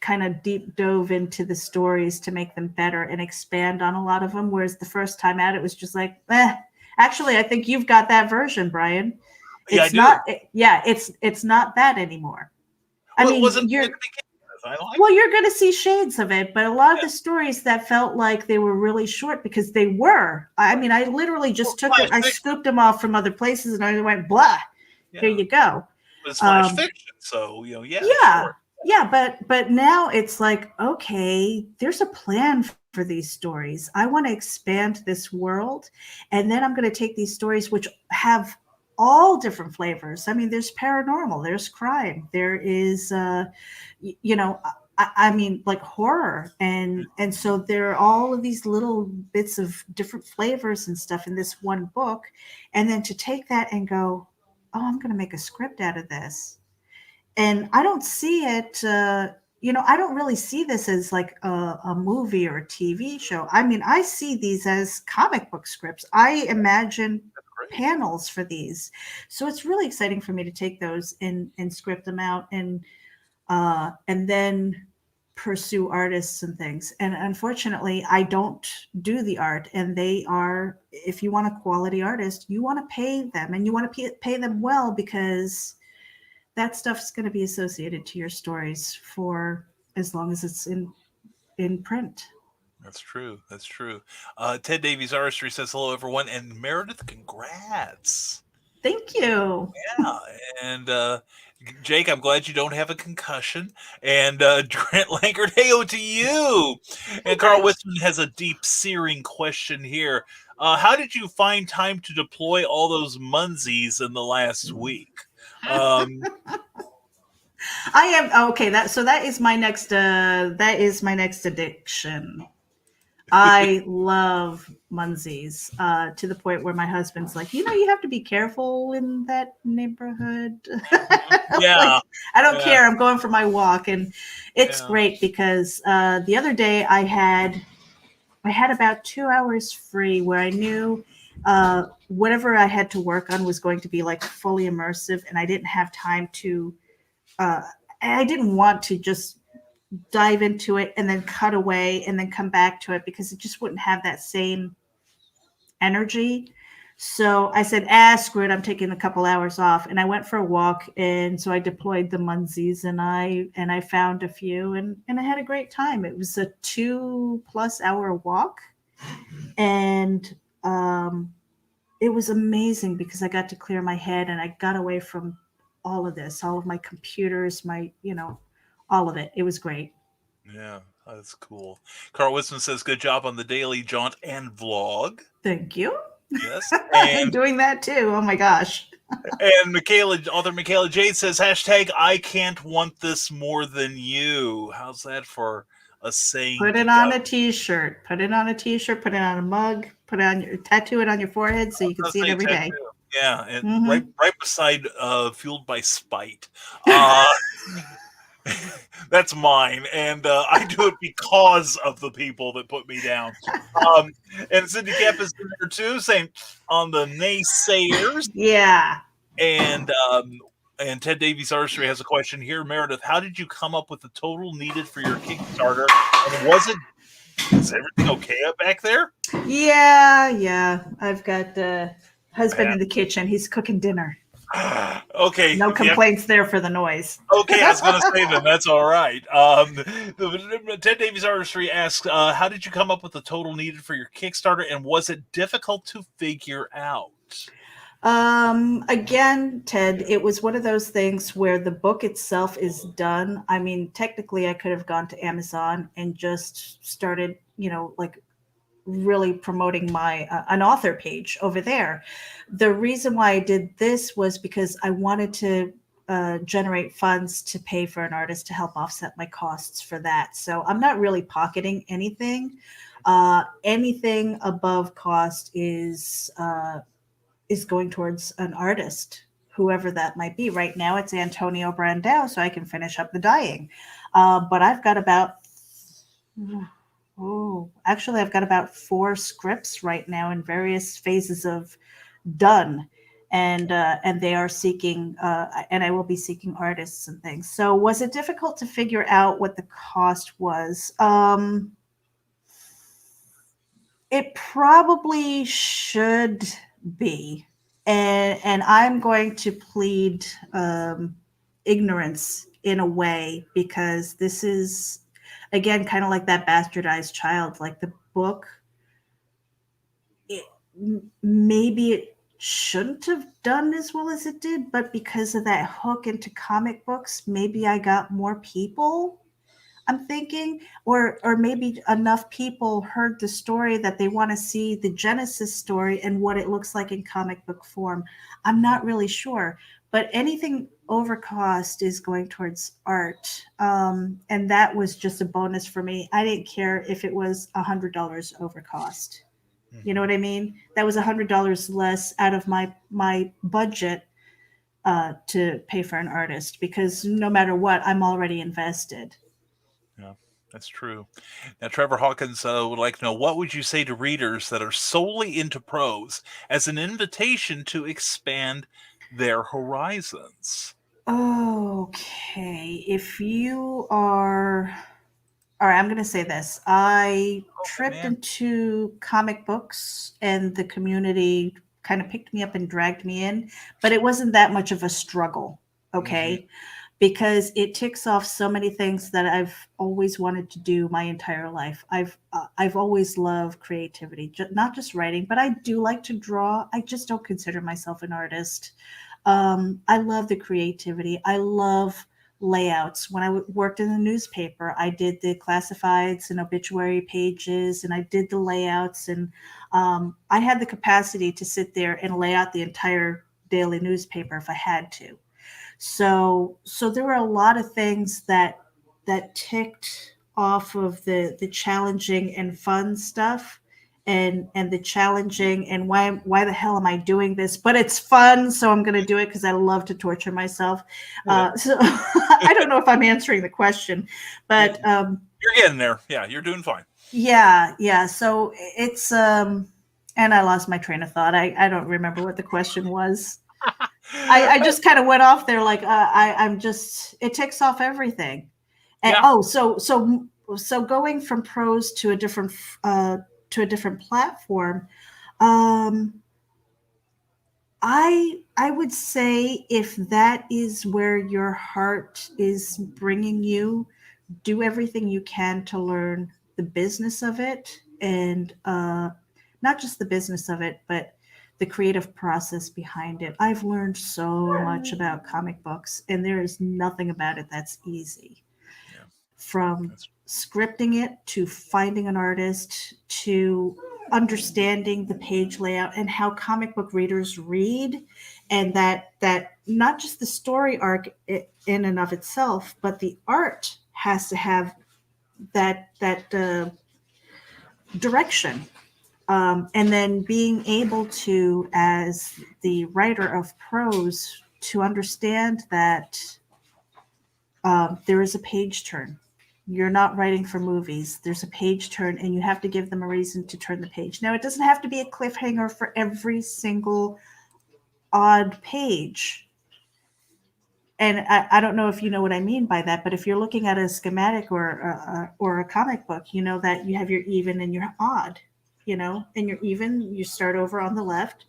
kind of deep dove into the stories to make them better and expand on a lot of them. Whereas the first time out, it was just like, actually, I think you've got that version, Brian. Yeah, It's not, it's not that anymore. I mean, you're going to see shades of it, but a lot of the stories that felt like they were really short, because they were. I mean, I literally just took it, I scooped them off from other places, and I went, blah, here you go. But it's flash fiction, so yeah. Sure. Yeah, but now it's like, okay, there's a plan for these stories. I want to expand this world, and then I'm going to take these stories which have all different flavors. I mean, there's paranormal, there's crime, there is, I mean, like horror, and so there are all of these little bits of different flavors and stuff in this one book, and then to take that and go, oh, I'm going to make a script out of this. And I don't see it, I don't really see this as like a movie or a TV show. I mean, I see these as comic book scripts. I imagine panels for these. So it's really exciting for me to take those and script them out and then pursue artists and things. And unfortunately, I don't do the art. And they are, if you want a quality artist, you want to pay them, and you want to pay them well, because that stuff's going to be associated to your stories for as long as it's in print. That's true. That's true. Ted Davies Artistry says hello, everyone, and Meredith, congrats. Thank you. Yeah, and Jake, I'm glad you don't have a concussion. And Grant Lankard, hey-o to you. And Carl Witzman has a deep, searing question here. How did you find time to deploy all those munsies in the last week? I am okay. That is my next addiction. I love munsies to the point where my husband's like, you have to be careful in that neighborhood. Yeah, I don't care. I'm going for my walk, and it's great because the other day I had about 2 hours free where I knew whatever I had to work on was going to be like fully immersive, and I didn't have time to. I didn't want to just dive into it and then cut away and then come back to it, because it just wouldn't have that same energy. So I said, screw it, I'm taking a couple hours off. And I went for a walk, and so I deployed the munsies, and I found a few, and I had a great time. It was a 2+ hour walk, and it was amazing because I got to clear my head, and I got away from all of this, all of my computers, all of it. It was great. Yeah, that's cool. Carl Witzman says, good job on the daily jaunt and vlog. Thank you. Yes. I'm doing that too. Oh my gosh. And author Michaela Jade says, hashtag I can't want this more than you. How's that for a saying? Put it on a t-shirt. Put it on a t-shirt. Put it on a mug. Tattoo it on your forehead so you can see it every day. Yeah, and right beside Fueled by Spite. That's mine, and I do it because of the people that put me down. And Cindy Kemp is in there too, saying on the naysayers. Yeah. And Ted Davies Artistry has a question here. Meredith, how did you come up with the total needed for your Kickstarter? And is everything okay up back there? Yeah. I've got the husband in the kitchen. He's cooking dinner. Okay. No complaints there for the noise. Okay, I was going to say then. That's all right. Ted Davies Artistry asks, how did you come up with the total needed for your Kickstarter, and was it difficult to figure out? Again, Ted, it was one of those things where the book itself is done. I mean, technically I could have gone to Amazon and just started, like really promoting my an author page over there. The reason why I did this was because I wanted to generate funds to pay for an artist to help offset my costs for that. So I'm not really pocketing anything. Anything above cost is going towards an artist, whoever that might be. Right now, it's Antonio Brandao, so I can finish up the dyeing. But I've got about actually, I've got about 4 scripts right now in various phases of done, and they are seeking, and I will be seeking artists and things. So, was it difficult to figure out what the cost was? It probably should be, and I'm going to plead ignorance in a way, because this is again kind of like that bastardized child. Like the book, it, maybe it shouldn't have done as well as it did, but because of that hook into comic books, maybe I got more people, I'm thinking, or maybe enough people heard the story that they want to see the Genesis story and what it looks like in comic book form. I'm not really sure, but anything over cost is going towards art, and that was just a bonus for me. I didn't care if it was $100 over cost. You know what I mean? That was $100 less out of my budget to pay for an artist, because no matter what, I'm already invested. Yeah, that's true. Now, Trevor Hawkins would like to know, what would you say to readers that are solely into prose as an invitation to expand their horizons? Okay, if you are, all right, I'm going to say this. I tripped man. into comic books and the community kind of picked me up and dragged me in, but it wasn't that much of a struggle, okay? Because it ticks off so many things that I've always wanted to do my entire life. I've always loved creativity, not just writing, but I do like to draw. I just don't consider myself an artist. I love the creativity. I love layouts. When I worked in the newspaper, I did the classifieds and obituary pages, and I did the layouts, and I had the capacity to sit there and lay out the entire daily newspaper if I had to. So there were a lot of things that ticked off of the challenging and fun stuff, and the challenging and why the hell am I doing this? But it's fun, so I'm going to do it because I love to torture myself. So I don't know if I'm answering the question, but You're getting there. Yeah, you're doing fine. yeah. So it's and I lost my train of thought. I don't remember what the question was. I just kind of went off there like I'm just, it takes off everything. And Yeah. so going from prose to a different platform, um, I would say if that is where your heart is bringing you, do everything you can to learn the business of it, and not just the business of it, but the creative process behind it. I've learned so much about comic books, and there is nothing about it that's easy. Yeah. From scripting it to finding an artist to understanding the page layout and how comic book readers read, and that not just the story arc in and of itself, but the art has to have that direction, and then being able to, as the writer of prose, to understand that there is a page turn. You're not writing for movies. There's a page turn, and you have to give them a reason to turn the page. Now, it doesn't have to be a cliffhanger for every single odd page. And I don't know if you know what I mean by that, but if you're looking at a schematic or a comic book, you know that you have your even and your odd, and your even, you start over on the left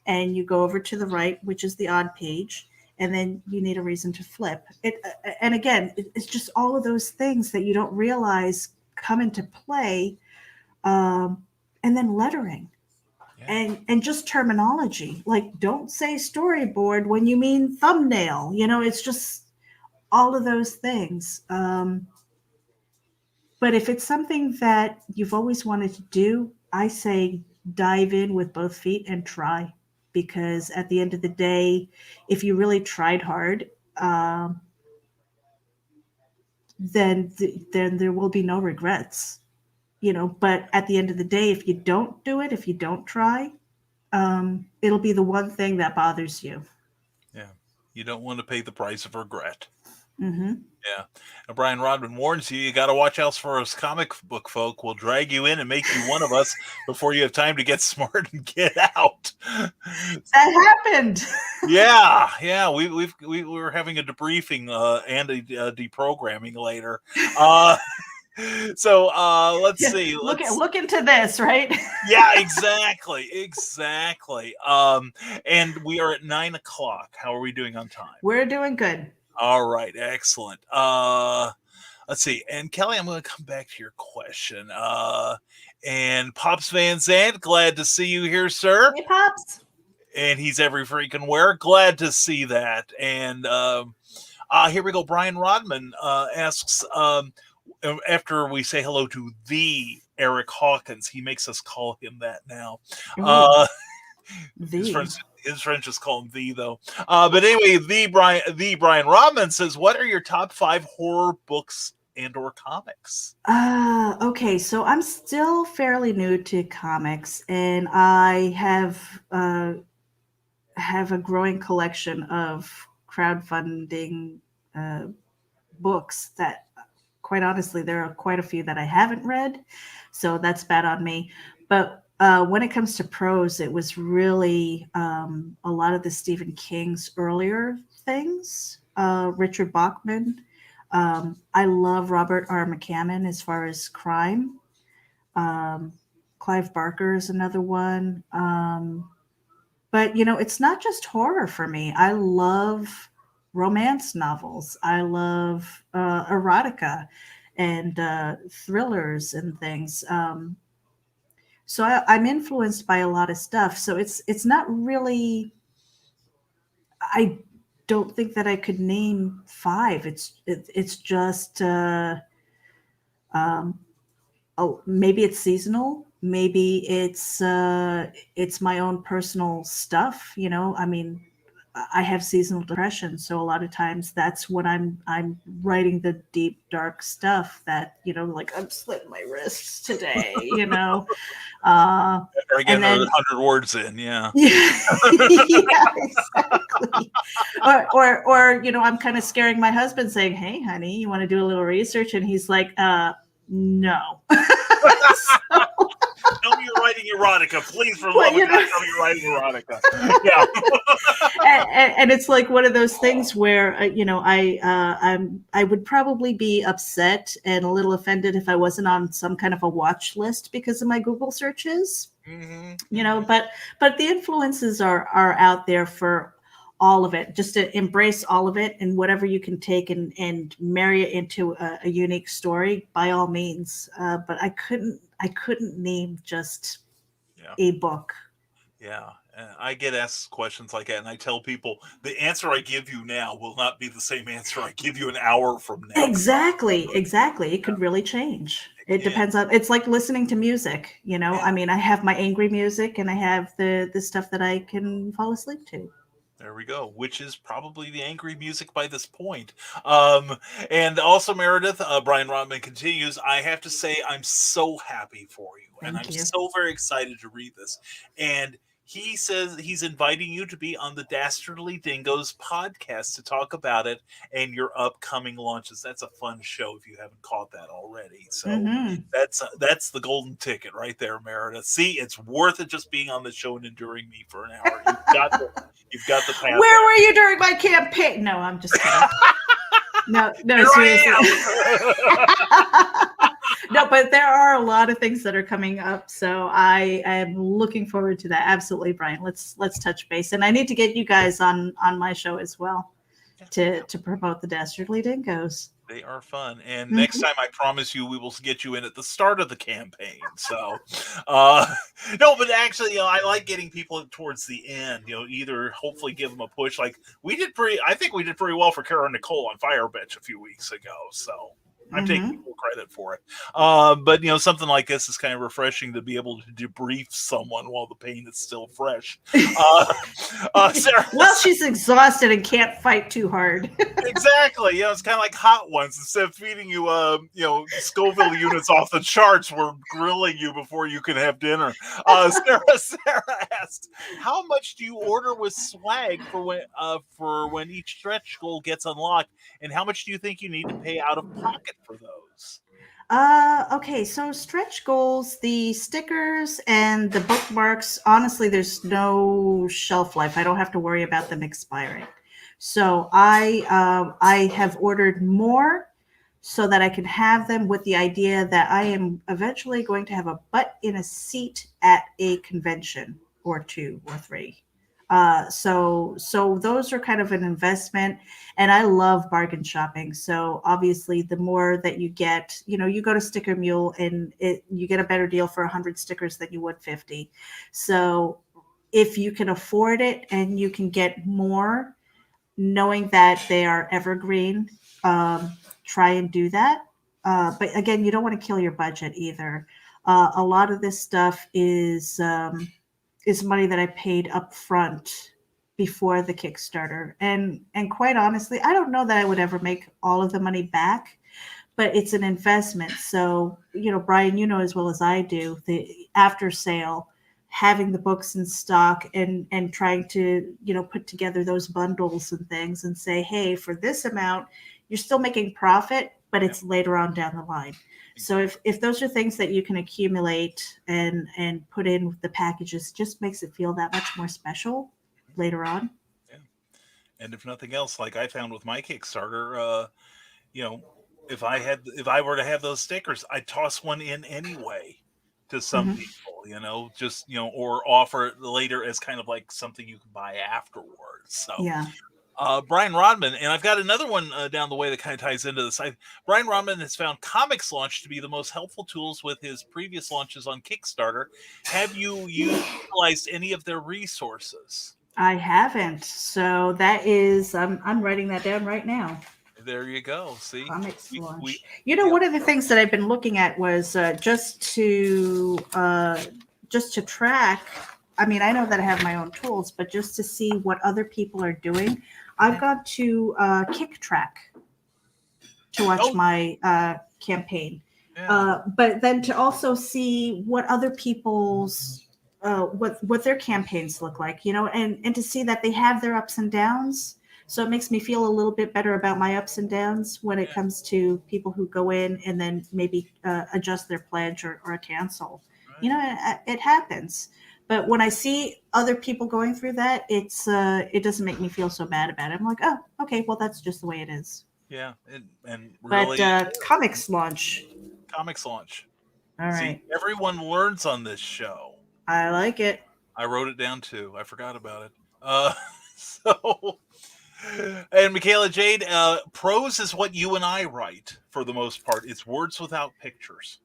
and you go over to the right, which is the odd page, and then you need a reason to flip it. And again, it's just all of those things that you don't realize come into play. And then lettering. and just terminology. Like, don't say storyboard when you mean thumbnail. It's just all of those things. But if it's something that you've always wanted to do, I say dive in with both feet and try. Because at the end of the day, if you really tried hard, then there will be no regrets. But at the end of the day, if you don't do it, if you don't try, it'll be the one thing that bothers you. Yeah. You don't want to pay the price of regret. Mm-hmm. Yeah. And Brian Rodman warns you got to watch out for us comic book folk. We'll drag you in and make you one of us before you have time to get smart and get out. That happened. Yeah. We were having a debriefing and a deprogramming later. So let's see. Look into this, right? Yeah, exactly. And we are at 9:00. How are we doing on time? We're doing good. All right, excellent. Let's see. And Kelly, I'm going to come back to your question. And Pops Van Zandt, glad to see you here, sir. Hey, Pops. And he's every freaking where. Glad to see that. And here we go. Brian Rodman asks, after we say hello to the Eric Hawkins, he makes us call him that now. His friends just call him the though. But anyway, the Brian Rodman says, "What are your top 5 horror books and/or comics?" Okay, so I'm still fairly new to comics, and I have a growing collection of crowdfunding books that, quite honestly, there are quite a few that I haven't read, so that's bad on me. But when it comes to prose, it was really a lot of the Stephen King's earlier things, Richard Bachman. I love Robert R. McCammon as far as crime. Clive Barker is another one. But, it's not just horror for me. I love romance novels. I love erotica and thrillers and things. So I'm influenced by a lot of stuff. So it's not really, I don't think that I could name 5. It's just, maybe it's seasonal. Maybe it's my own personal stuff. I mean, I have seasonal depression, so a lot of times that's when I'm writing the deep, dark stuff that, like, I'm slitting my wrists today, Or getting 100 words in, yeah. Yeah, exactly. Or I'm kind of scaring my husband, saying, "Hey, honey, you want to do a little research?" And he's like, "No." Tell me you're writing erotica, please. For love of God, tell me you're writing erotica. Yeah. and it's like one of those things where I would probably be upset and a little offended if I wasn't on some kind of a watch list because of my Google searches. Mm-hmm. But the influences are out there for all of it, just to embrace all of it, and whatever you can take and marry it into a unique story, by all means. But I couldn't name just a book. Yeah. I get asked questions like that, and I tell people the answer I give you now will not be the same answer I give you an hour from now. Exactly. It could really change. It depends on, it's like listening to music, I mean, I have my angry music and I have the stuff that I can fall asleep to. There we go, which is probably the angry music by this point. And also, Meredith, Brian Rodman continues, I have to say I'm so happy for you. Thank I'm you. so very excited to read this. And he says he's inviting you to be on the Dastardly Dingoes podcast to talk about it and your upcoming launches. That's a fun show if you haven't caught that already. So that's the golden ticket right there, Meredith. See, it's worth it just being on the show and enduring me for an hour. You've got the path. Where were you during my campaign? No, I'm just kidding. No, seriously. No, but there are a lot of things that are coming up, so I am looking forward to that. Absolutely, Brian. Let's touch base, and I need to get you guys on my show as well to promote the Dastardly Dingoes. They are fun, and Mhm. next time I promise you we will get you in at the start of the campaign. So, uh, no, but actually, I like getting people towards the end. Either hopefully give them a push. Like I think we did pretty well for Kara and Nicole on Firebench a few weeks ago. So I'm taking Mhm. full credit for it. But something like this is kind of refreshing to be able to debrief someone while the pain is still fresh. Sarah, Well, she's exhausted and can't fight too hard. exactly. It's kind of like Hot Ones. Instead of feeding you, Scoville units off the charts, we're grilling you before you can have dinner. Sarah asked, "How much do you order with swag for when each stretch goal gets unlocked, and how much do you think you need to pay out of pocket for those?" Okay, so stretch goals, the stickers and the bookmarks, honestly, there's no shelf life. I don't have to worry about them expiring. So I have ordered more so that I can have them with the idea that I am eventually going to have a butt in a seat at a convention or two or three. So those are kind of an investment, and I love bargain shopping. So obviously, the more that you get, you go to Sticker Mule and you get a better deal for 100 stickers than you would 50. So if you can afford it and you can get more, knowing that they are evergreen, try and do that. But again, you don't want to kill your budget either. A lot of this stuff is money that I paid up front before the Kickstarter. And quite honestly, I don't know that I would ever make all of the money back, but it's an investment. So, Brian, as well as I do, the after sale, having the books in stock and trying to, put together those bundles and things and say, hey, for this amount, you're still making profit, but it's later on down the line. So if those are things that you can accumulate and put in with the packages, just makes it feel that much more special later on. Yeah. And if nothing else, like I found with my Kickstarter, you know, if I were to have those stickers, I'd toss one in anyway to some Hmm. people, just or offer it later as kind of like something you can buy afterwards. So Yeah. Brian Rodman, and I've got another one down the way that kind of ties into this. Brian Rodman has found Comics Launch to be the most helpful tools with his previous launches on Kickstarter. Have you utilized any of their resources? I haven't. So that is, I'm writing that down right now. There you go. See, Comics we launch. yeah. One of the things that I've been looking at was just to track. I mean, I know that I have my own tools, but just to see what other people are doing, I've gone to Kick Track to watch Oh, my campaign. yeah. But then to also see what other people's what their campaigns look like, and to see that they have their ups and downs. So it makes me feel a little bit better about my ups and downs when it comes to people who go in and then maybe adjust their pledge or cancel. Right. It happens. But when I see other people going through that, it doesn't make me feel so bad about it. I'm like, oh, okay, well that's just the way it is. Yeah, and But really, Comics Launch. Comics Launch. All See, right. everyone learns on this show. I like it. I wrote it down too. I forgot about it. So, and Michaela Jade, prose is what you and I write for the most part. It's words without pictures.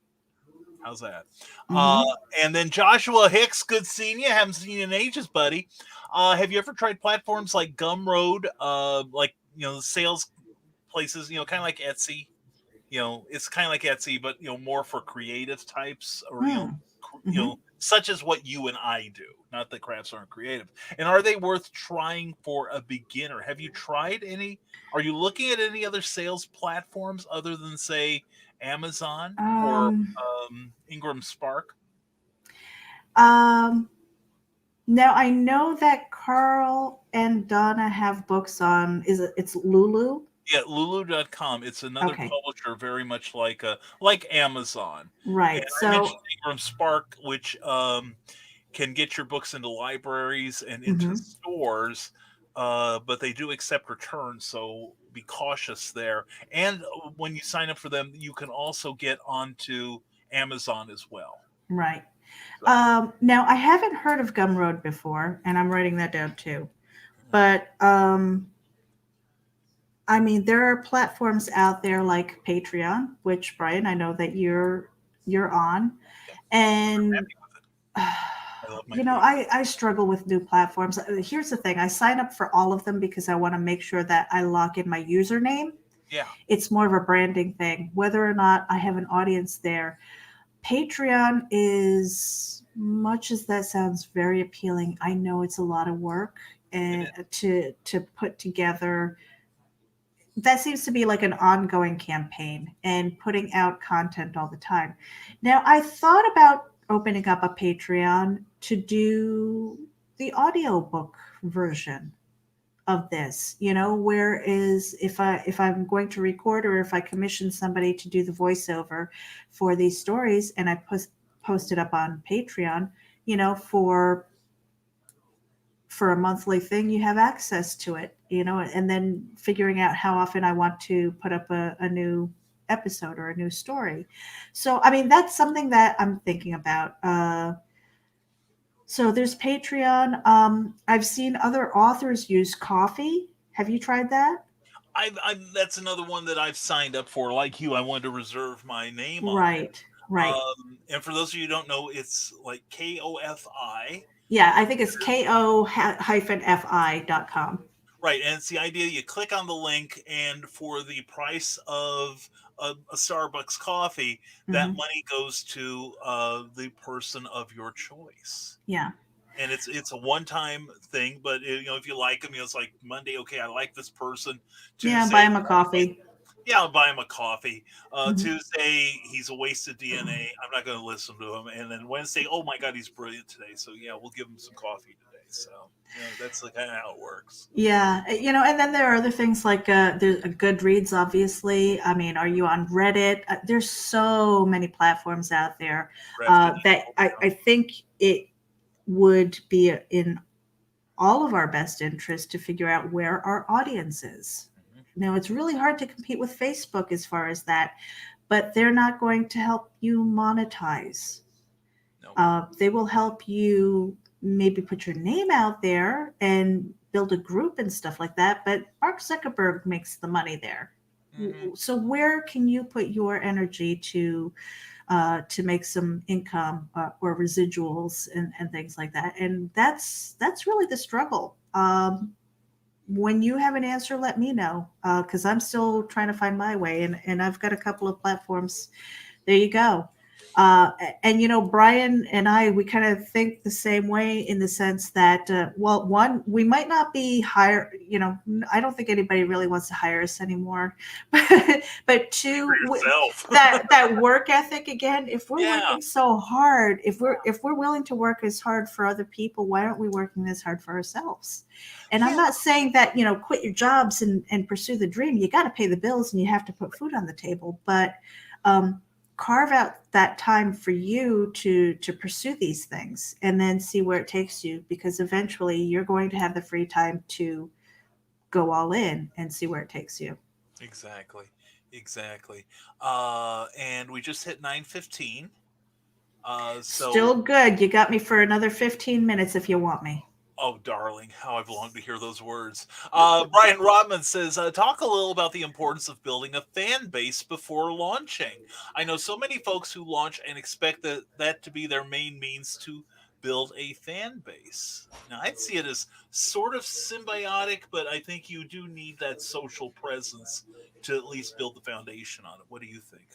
How's that? Uh, Hmm. and then Joshua Hicks, good seeing you. Haven't seen you in ages, buddy. Have you ever tried platforms like Gumroad, like the sales places, kind of like Etsy? It's kind of like Etsy, but more for creative types, or Hmm. such as what you and I do. Not that crafts aren't creative. And are they worth trying for a beginner? Have you tried any? Are you looking at any other sales platforms other than say Amazon or Um, Ingram Spark? um, Now I know that Carl and Donna have books on. It's Lulu? Yeah, Lulu.com. It's another Okay, publisher, very much like Amazon. And right. I mentioned So, Ingram Spark, which can get your books into libraries and into mhm, stores, but they do accept returns, so be cautious there. And when you sign up for them, you can also get onto Amazon as well. right. So, Now I haven't heard of Gumroad before, and I'm writing that down too. yeah. But I mean, there are platforms out there like Patreon, which Brian, I know that you're on, Yeah, I'm and happy with it. I love my you know, page. I struggle with new platforms. Here's the thing: I sign up for all of them because I want to make sure that I lock in my username. Yeah, It's more of a branding thing, whether or not I have an audience there. Patreon is, much as that sounds very appealing, I know it's a lot of work it and is. to put together. That seems to be like an ongoing campaign and putting out content all the time. Now, I thought about opening up a Patreon to do the audiobook version of this, whereas if I'm going to record, or if I commission somebody to do the voiceover for these stories, and I post it up on Patreon, for a monthly thing, you have access to it, and then figuring out how often I want to put up a new episode or a new story. So, I mean, that's something that I'm thinking about. So there's Patreon. I've seen other authors use coffee. Have you tried that? That's another one that I've signed up for. Like you, I wanted to reserve my name on it. Right, right. And for those of you who don't know, it's like KOFI. Yeah, I think it's ko-fi.com. Right, and it's the idea you click on the link, and for the price of a Starbucks coffee, that Hmm. money goes to the person of your choice. Yeah. And it's a one time thing, but if you like them, it's like Monday, okay, I like this person. Yeah, buy Tuesday, him a coffee. yeah, I'll buy him a coffee. Hmm. Tuesday, he's a waste of DNA. I'm not going to listen to him. And then Wednesday, oh my God, he's brilliant today. So yeah, we'll give him some coffee today. So that's the kind of how it works. Yeah, and then there are other things like there's Goodreads, obviously. I mean, are you on Reddit? There's so many platforms out there that I think it would be in all of our best interest to figure out where our audience is. Now, it's really hard to compete with Facebook as far as that, but they're not going to help you monetize. No. They will help you maybe put your name out there and build a group and stuff like that, but Mark Zuckerberg makes the money there. Mhm. So where can you put your energy to make some income or residuals and things like that? And that's really the struggle. When you have an answer, let me know, because I'm still trying to find my way, and I've got a couple of platforms. There you go. And Brian and we kind of think the same way, in the sense that, well, one, we might not be hire. I don't think anybody really wants to hire us anymore. But two, For yourself. that work ethic again. If we're Yeah. working so hard, if we're willing to work as hard for other people, why aren't we working this hard for ourselves? And I'm Yeah. not saying that quit your jobs and pursue the dream. You got to pay the bills and you have to put food on the table, but carve out that time for you to pursue these things, and then see where it takes you, because eventually you're going to have the free time to go all in and see where it takes you. Exactly. And we just hit 9:15. So Still good. You got me for another 15 minutes if you want me. Oh, darling, how I've longed to hear those words. Brian Rodman says, talk a little about the importance of building a fan base before launching. I know so many folks who launch and expect that to be their main means to build a fan base. Now, I'd see it as sort of symbiotic, but I think you do need that social presence to at least build the foundation on it. What do you think,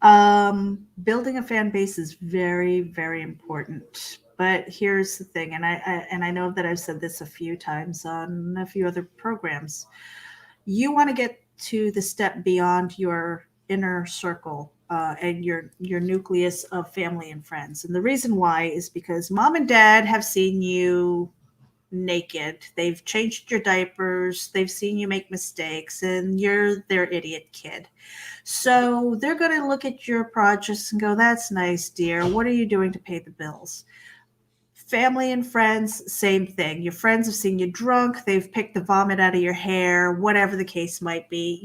Meredith? Building a fan base is very, very important. But here's the thing, and I know that I've said this a few times on a few other programs. You want to get to the step beyond your inner circle and your nucleus of family and friends. And the reason why is because mom and dad have seen you naked. They've changed your diapers. They've seen you make mistakes, and you're their idiot kid. So they're going to look at your projects and go, "That's nice, dear. What are you doing to pay the bills?" Family and friends, same thing. Your friends have seen you drunk. They've picked the vomit out of your hair, whatever the case might be,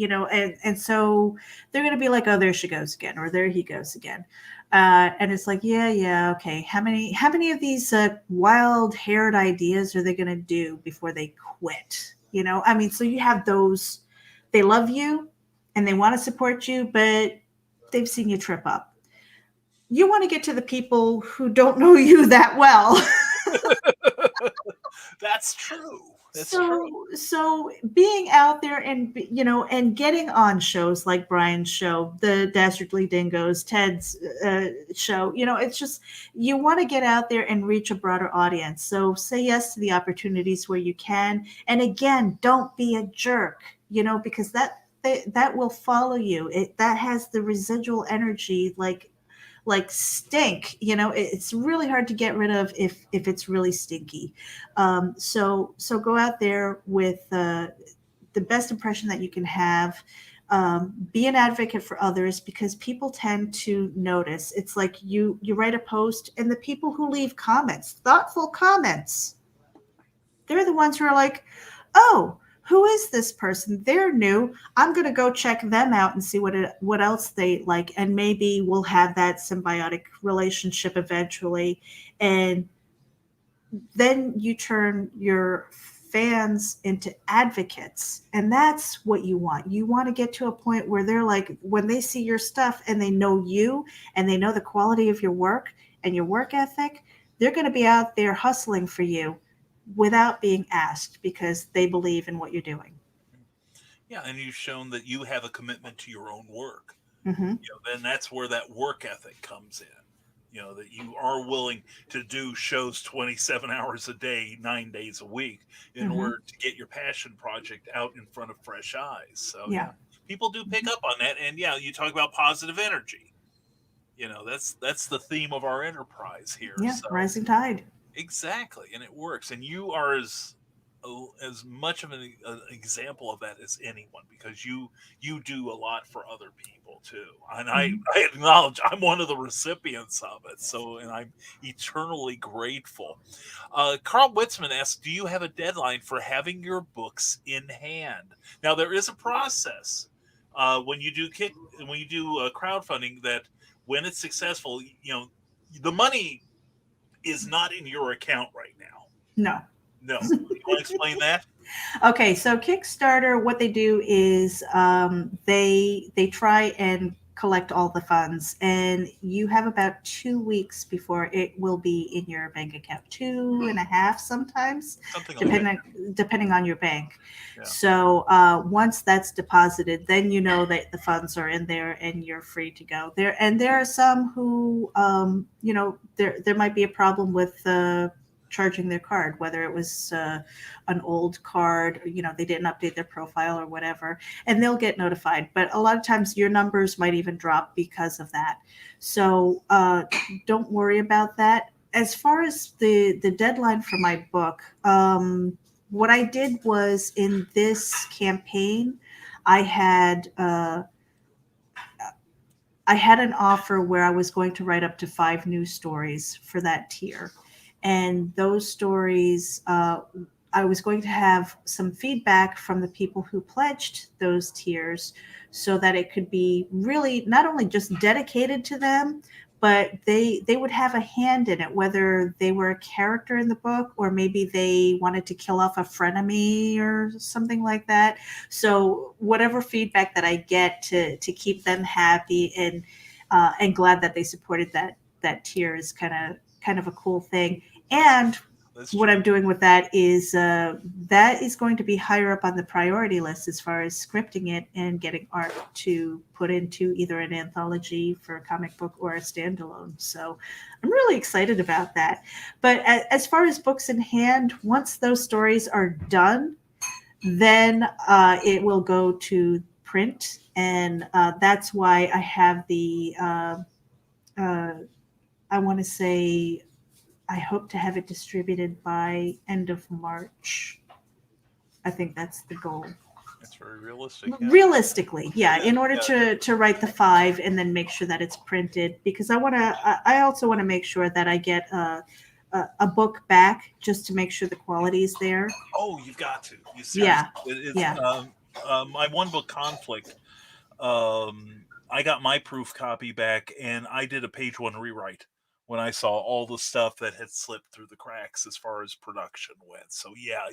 and so they're going to be like, "Oh, there she goes again," or "There he goes again." And it's like, yeah, okay. How many of these wild-haired ideas are they going to do before they quit? I mean, so you have those they love you and they want to support you, but they've seen you trip up. You want to get to the people who don't know you that well. That's true. That's true. So being out there and, and getting on shows like Brian's show, the Dastardly Dingoes, Ted's show, it's just, you want to get out there and reach a broader audience. So say yes to the opportunities where you can. And again, don't be a jerk, because that will follow you. That has the residual energy, like stink. It's really hard to get rid of if it's really stinky. So go out there with the best impression that you can have. Be an advocate for others, because people tend to notice. It's like you write a post, and the people who leave comments, thoughtful comments, they're the ones who are like, oh, who is this person? They're new. I'm going to go check them out and see what else they like. And maybe we'll have that symbiotic relationship eventually. And then you turn your fans into advocates. And that's what you want. You want to get to a point where they're like, when they see your stuff and they know you and they know the quality of your work and your work ethic, they're going to be out there hustling for you without being asked, because they believe in what you're doing. Yeah, and you've shown that you have a commitment to your own work. Mm-hmm. Then that's where that work ethic comes in. That you are willing to do shows 27 hours a day, 9 days a week, in order to get your passion project out in front of fresh eyes. So yeah, people do pick up on that. And yeah, you talk about positive energy. That's the theme of our enterprise here. Yeah, so, rising tide. Exactly, and it works. And you are as much of an example of that as anyone, because you do a lot for other people too. And I acknowledge I'm one of the recipients of it. So, and I'm eternally grateful. Carl Witzman asks, do you have a deadline for having your books in hand? Now, there is a process when you do crowdfunding, that when it's successful, the money is not in your account right now. No. You want to explain that? Okay, so Kickstarter, what they do is they try and collect all the funds, and you have about 2 weeks before it will be in your bank account, 2.5 sometimes, depending on your bank. Yeah. So once that's deposited, then you know that the funds are in there and you're free to go. There are some who, there might be a problem with charging their card, whether it was an old card, they didn't update their profile or whatever, and they'll get notified. But a lot of times your numbers might even drop because of that. So don't worry about that. As far as the deadline for my book, what I did was, in this campaign, I had an offer where I was going to write up to 5 new stories for that tier. And those stories, I was going to have some feedback from the people who pledged those tiers, so that it could be really not only just dedicated to them, but they would have a hand in it, whether they were a character in the book, or maybe they wanted to kill off a frenemy or something like that. So whatever feedback that I get to keep them happy and glad that they supported that tier is kind of a cool thing. And what I'm doing with that is going to be higher up on the priority list as far as scripting it and getting art to put into either an anthology for a comic book or a standalone. So I'm really excited about that. But as far as books in hand, once those stories are done, then it will go to print. And that's why I have the, I want to say, I hope to have it distributed by end of March. I think that's the goal. That's very realistic. Yeah. Realistically, yeah. In order to write the 5 and then make sure that it's printed, because I also want to make sure that I get a book back, just to make sure the quality is there. Oh, you've got to. Yeah. My one book, Conflict, I got my proof copy back, and I did a page 1 rewrite when I saw all the stuff that had slipped through the cracks as far as production went. So yeah,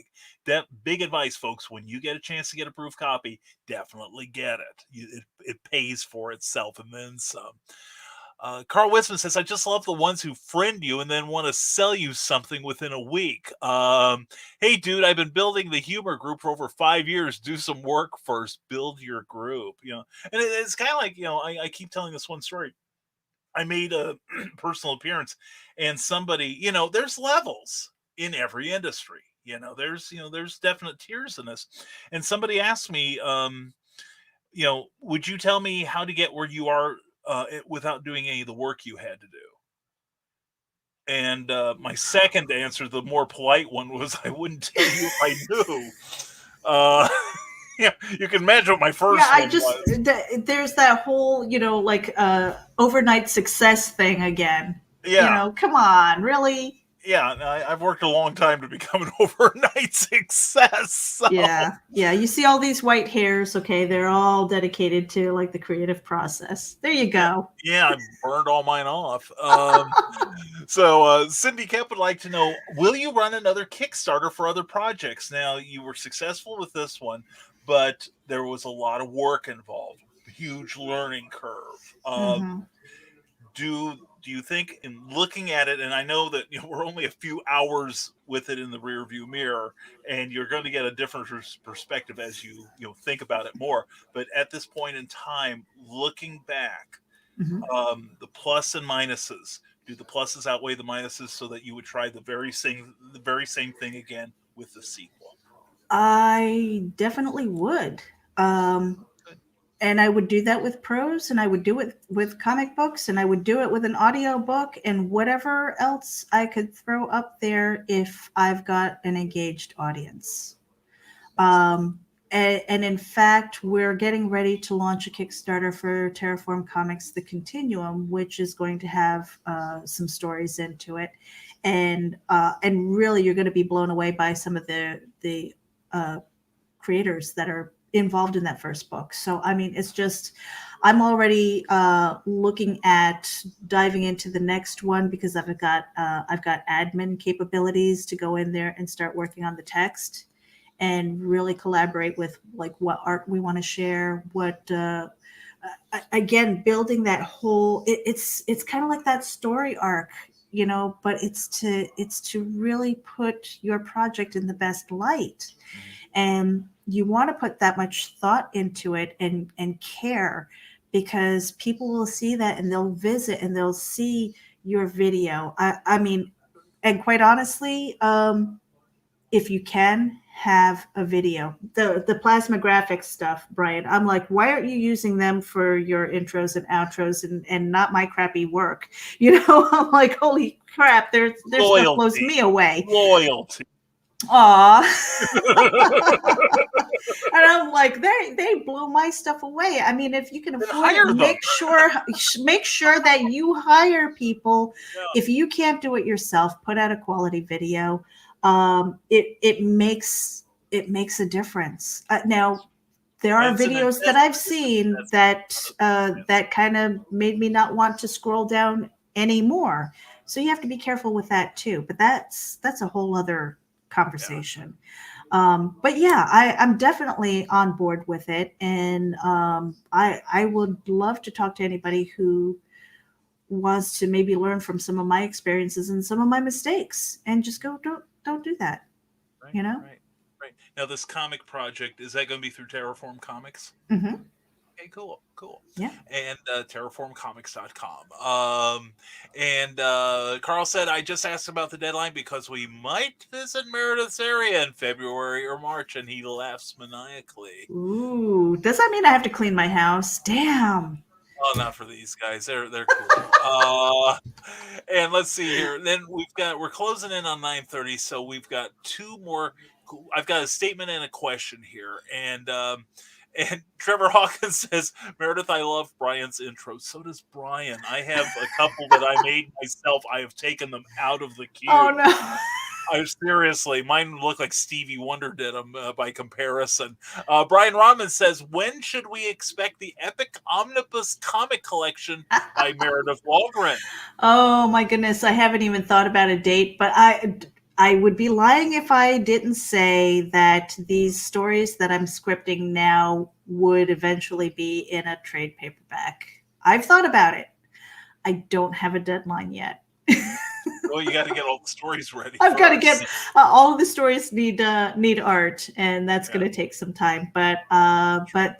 that big advice, folks. When you get a chance to get a proof copy, definitely get it. It pays for itself and then some. Carl Wisman says, I just love the ones who friend you and then want to sell you something within a week. Hey, dude, I've been building the humor group for over 5 years. Do some work first. Build your group. And it's kind of like, I keep telling this one story. I made a personal appearance and somebody, there's levels in every industry. There's definite tiers in this. And somebody asked me, would you tell me how to get where you are without doing any of the work you had to do? And my second answer, the more polite one, was I wouldn't tell you if I knew. Yeah, you can imagine what my first one was. There's that whole, overnight success thing again. Yeah. Come on, really? Yeah, I've worked a long time to become an overnight success. So. Yeah. You see all these white hairs, okay? They're all dedicated to like the creative process. There you go. Yeah, I burned all mine off. So Cindy Kemp would like to know, will you run another Kickstarter for other projects? Now, you were successful with this one, but there was a lot of work involved, huge learning curve. Do you think, in looking at it, and I know that we're only a few hours with it in the rearview mirror, and you're going to get a different perspective as you think about it more. But at this point in time, looking back, the plus and minuses. Do the pluses outweigh the minuses so that you would try the very same thing again with the sequel? I definitely would. And I would do that with prose, and I would do it with comic books, and I would do it with an audio book, and whatever else I could throw up there if I've got an engaged audience. And in fact, we're getting ready to launch a Kickstarter for Terraform Comics, The Continuum, which is going to have some stories into it. And really, you're going to be blown away by some of the creators that are involved in that first book. So I mean, it's just, I'm already looking at diving into the next one because I've got admin capabilities to go in there and start working on the text and really collaborate with like what art we want to share, what again, building that whole, it's kind of like that story arc, but it's to really put your project in the best light. And you want to put that much thought into it and care, because people will see that and they'll visit and they'll see your video. I mean, and quite honestly, if you can have a video, the plasma graphics stuff, Brian, I'm like, why aren't you using them for your intros and outros and not my crappy work? I'm like, holy crap, there's stuff blows me away. Loyalty. Aw. And I'm like, they blow my stuff away. I mean, if you can afford it, make sure that you hire people. Yeah. If you can't do it yourself, put out a quality video. It makes a difference. Now, there are videos that I've seen that kind of made me not want to scroll down anymore. So you have to be careful with that too. But that's a whole other conversation. Yeah. But yeah, I'm definitely on board with it. And I would love to talk to anybody who wants to maybe learn from some of my experiences and some of my mistakes and just go, don't do that. Right, Right. Now this comic project, is that going to be through Terraform Comics? Mm-hmm. Okay, cool. Yeah. And terraformcomics.com. And Carl said, I just asked about the deadline because we might visit Meredith's area in February or March, and he laughs maniacally. Ooh, does that mean I have to clean my house? Damn. Oh, not for these guys. They're cool. And let's see here. Then we're closing in on 9:30, so we've got two more. I've got a statement and a question here, and Trevor Hawkins says, Meredith, I love Brian's intro. So does Brian. I have a couple that I made myself. I have taken them out of the queue. Oh, no. Seriously, mine look like Stevie Wonder did them by comparison. Brian Rahman says, when should we expect the epic omnibus comic collection by Meredith Loughran? Oh my goodness, I haven't even thought about a date, but I would be lying if I didn't say that these stories that I'm scripting now would eventually be in a trade paperback. I've thought about it. I don't have a deadline yet. Well, you got to get all the stories ready. I've got to get all of the stories need art, and that's going to take some time. But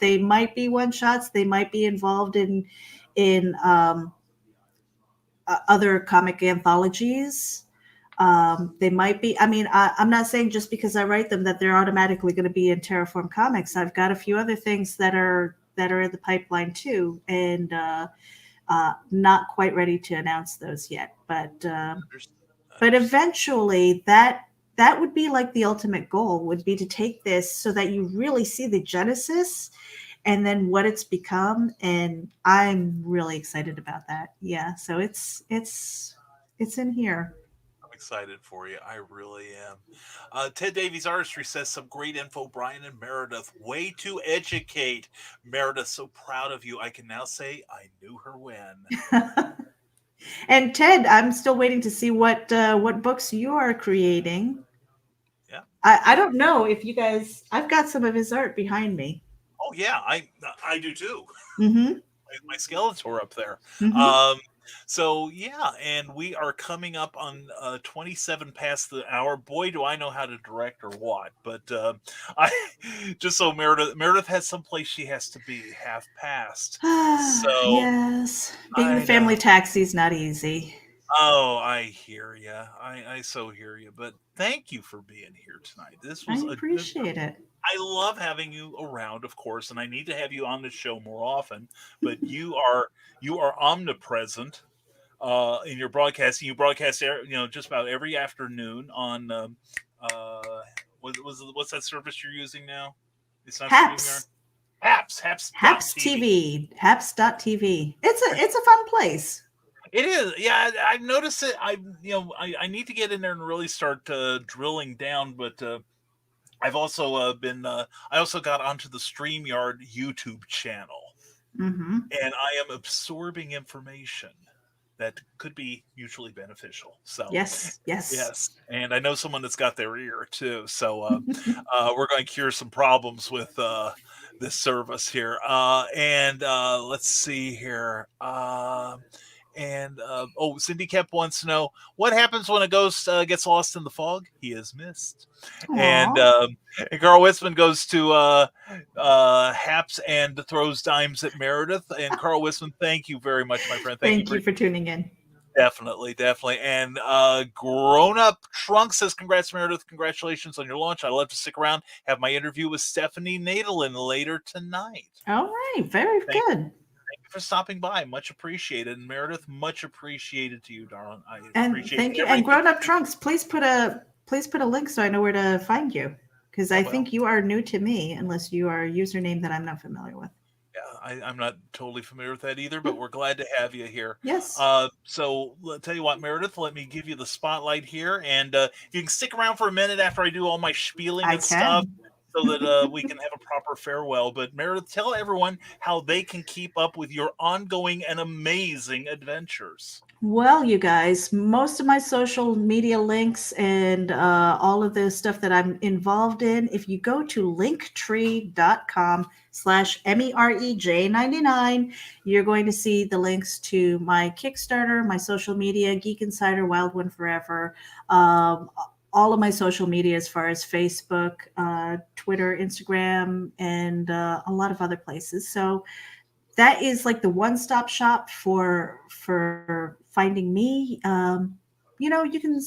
they might be one shots. They might be involved in other comic anthologies. They might be. I mean, I'm not saying just because I write them that they're automatically going to be in Terraform Comics. I've got a few other things that are in the pipeline too, and not quite ready to announce those yet. But eventually, that would be like the ultimate goal. Would be to take this so that you really see the genesis and then what it's become, and I'm really excited about that. Yeah, so it's in here. I'm excited for you. I really am. Ted Davies Artistry says some great info, Brian and Meredith. Way to educate. Meredith, so proud of you. I can now say I knew her when. And Ted, I'm still waiting to see what books you are creating. Yeah. I don't know if you guys. I've got some of his art behind me. Oh yeah, I do too. Mm-hmm. My Skeletor up there. Mm-hmm. So yeah, and we are coming up on 27 past the hour. Boy, do I know how to direct or what! But I just so Meredith has someplace she has to be half past. So yes, being the family taxi is not easy. Oh, I hear you. I so hear you. But thank you for being here tonight. This was I appreciate it. I love having you around, of course, and I need to have you on the show more often. But you are omnipresent in your broadcasting. You broadcast, just about every afternoon on what's that service you're using now? It's not Haps. Haps TV. Haps.tv. It's a fun place. It is, yeah. I've noticed it. I need to get in there and really start drilling down. But I've also I also got onto the StreamYard YouTube channel, mm-hmm. and I am absorbing information that could be mutually beneficial. So yes. And I know someone that's got their ear too. So we're going to cure some problems with this service here. And let's see here. Cindy Kep wants to know what happens when a ghost gets lost in the fog. He is missed. And Carl Wisman goes to Haps and throws dimes at Meredith. And Carl Wisman, thank you very much, my friend. Thank you for tuning in. Definitely. And Grown Up Trunk says, congrats, Meredith. Congratulations on your launch. I'd love to stick around, have my interview with Stephanie Nadelin later tonight. All right. Very good. Thank you for stopping by. Much appreciated. And Meredith, much appreciated to you, darling. Thank you. And Grown Up Trunks, please put a link so I know where to find you. Because I think you are new to me, unless you are a username that I'm not familiar with. Yeah, I'm not totally familiar with that either, but we're glad to have you here. Yes. So I'll tell you what, Meredith, let me give you the spotlight here. And you can stick around for a minute after I do all my spieling and stuff, so that we can have a proper farewell. But Meredith, tell everyone how they can keep up with your ongoing and amazing adventures. Well, you guys, most of my social media links and all of the stuff that I'm involved in, if you go to linktree.com/MEREJ99, you're going to see the links to my Kickstarter, my social media, Geek Insider, WildOne Forever, all of my social media as far as Facebook, Twitter, Instagram, and a lot of other places. So that is like the one-stop shop for finding me. You can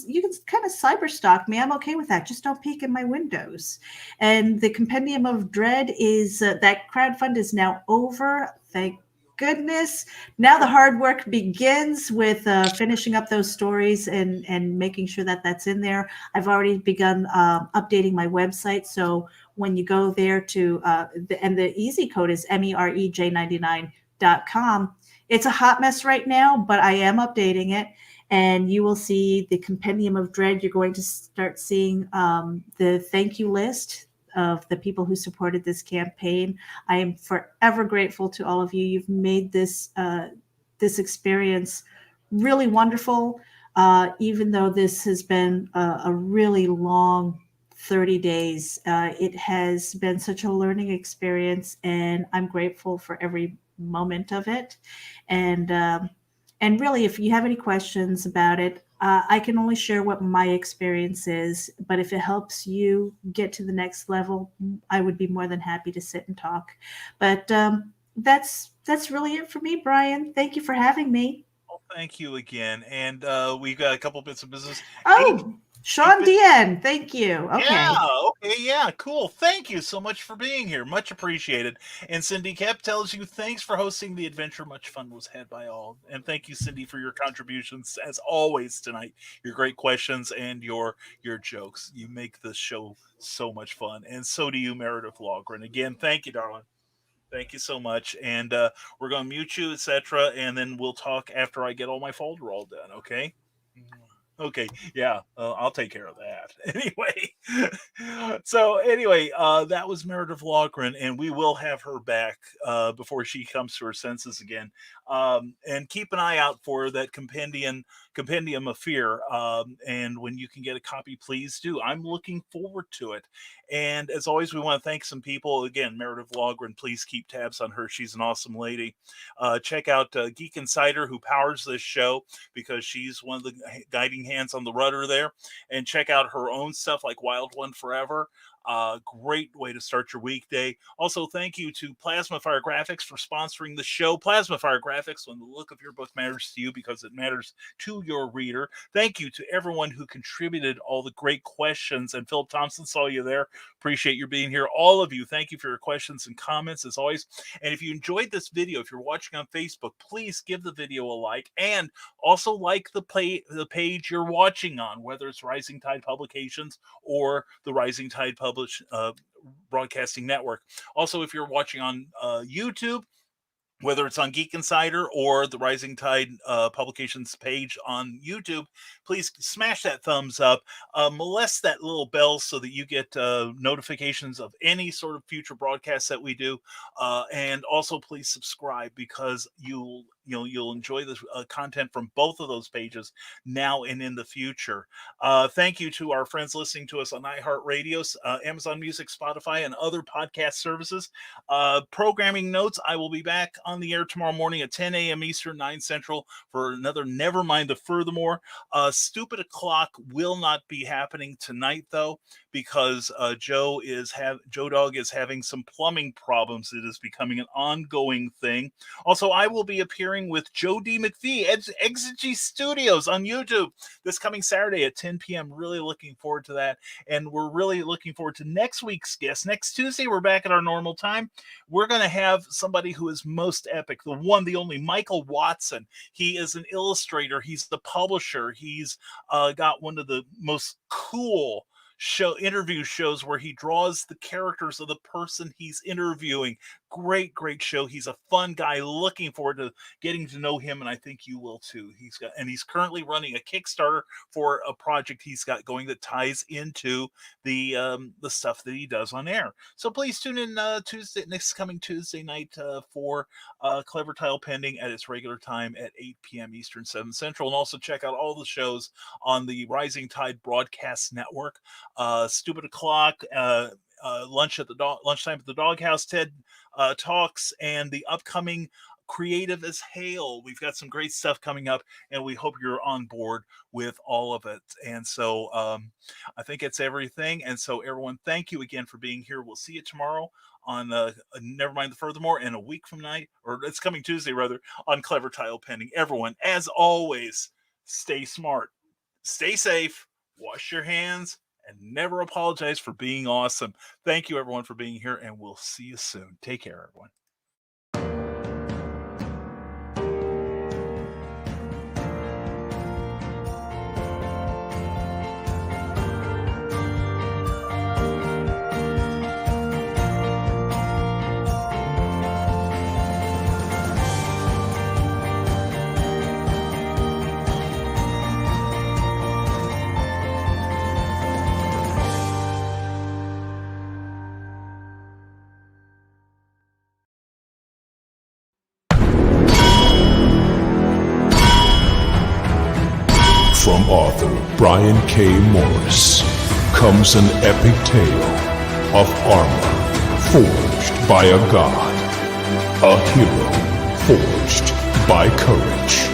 kind of cyber stalk me. I'm okay with that. Just don't peek in my windows. And the Compendium of Dread is that crowdfund is now over. Thank goodness. Now the hard work begins with finishing up those stories and making sure that that's in there. I've already begun updating my website. So when you go there to, and the easy code is MEREJ99.com. It's a hot mess right now, but I am updating it. and you will see the Compendium of Dread. You're going to start seeing the thank you list of the people who supported this campaign. I am forever grateful to all of you. You've made this this experience really wonderful, even though this has been a really long 30 days. It has been such a learning experience, and I'm grateful for every moment of it. And really, if you have any questions about it, I can only share what my experience is, but if it helps you get to the next level, I would be more than happy to sit and talk. But that's really it for me, Brian. Thank you for having me. Well, thank you again. And we've got a couple bits of business. Oh, Sean Dien, thank you. Okay. Yeah, okay, yeah, cool. Thank you so much for being here. Much appreciated. And Cindy Kep tells you, thanks for hosting the adventure. Much fun was had by all. And thank you, Cindy, for your contributions, as always, tonight. Your great questions and your jokes. You make this show so much fun. And so do you, Meredith Loughran. Again, thank you, darling. Thank you so much. And we're going to mute you, etc. And then we'll talk after I get all my folder all done, okay? Okay, yeah, I'll take care of that. Anyway, so anyway, that was Meredith Loughran, and we will have her back before she comes to her senses again. And keep an eye out for that compendium of fear. And when you can get a copy, please do. I'm looking forward to it. And as always, we want to thank some people. Again, Meredith Loughran, please keep tabs on her. She's an awesome lady. Check out Geek Insider, who powers this show, because she's one of the guiding hands on the rudder there. And check out her own stuff like WildOne Forever. Great way to start your weekday. Also, thank you to Plasma Fire Graphics for sponsoring the show. Plasma Fire Graphics, when the look of your book matters to you because it matters to your reader. Thank you to everyone who contributed all the great questions. And Philip Thompson, saw you there. Appreciate your being here. All of you, thank you for your questions and comments as always. And if you enjoyed this video, if you're watching on Facebook, please give the video a like, and also like the page you're watching on, whether it's Rising Tide Publications or the Rising Tide Broadcasting Network. Also, if you're watching on YouTube, whether it's on Geek Insider or the Rising Tide Publications page on YouTube, please smash that thumbs up, molest that little bell so that you get notifications of any sort of future broadcasts that we do, and also please subscribe, because you'll enjoy the content from both of those pages now and in the future. Thank you to our friends listening to us on iHeartRadio, Amazon Music, Spotify, and other podcast services. Programming notes: I will be back on the air tomorrow morning at 10 a.m. Eastern, 9 Central for another Nevermind the Furthermore. Stupid O'Clock will not be happening tonight, though, because Joe Dog is having some plumbing problems. It is becoming an ongoing thing. Also, I will be appearing with Joe D. McPhee at Exegy Studios on YouTube this coming Saturday at 10 p.m. Really looking forward to that. And we're really looking forward to next week's guest. Next Tuesday, we're back at our normal time. We're going to have somebody who is most epic, the one, the only, Michael Watson. He is an illustrator. He's the publisher. He's got one of the most cool interview shows where he draws the characters of the person he's interviewing. Great show. He's a fun guy. Looking forward to getting to know him, and I think you will too. He's currently running a Kickstarter for a project he's got going that ties into the stuff that he does on air. So please tune in next coming Tuesday night for Clever Tile Pending at its regular time at 8 p.m. Eastern, 7 Central, and also check out all the shows on the Rising Tide Broadcast Network. Stupid O'Clock, lunchtime at the Doghouse, TED Talks, and the upcoming Creative as Hail. We've got some great stuff coming up, and we hope you're on board with all of it. And so I think it's everything. And so everyone, thank you again for being here. We'll see you tomorrow on Nevermind the Furthermore, and a week from tonight, or it's coming Tuesday rather, on Clever Tile Pending. Everyone, as always, stay smart, stay safe, wash your hands, and never apologize for being awesome. Thank you, everyone, for being here, and we'll see you soon. Take care, everyone. author Brian K. Morris comes an epic tale of armor forged by a god, a hero forged by courage,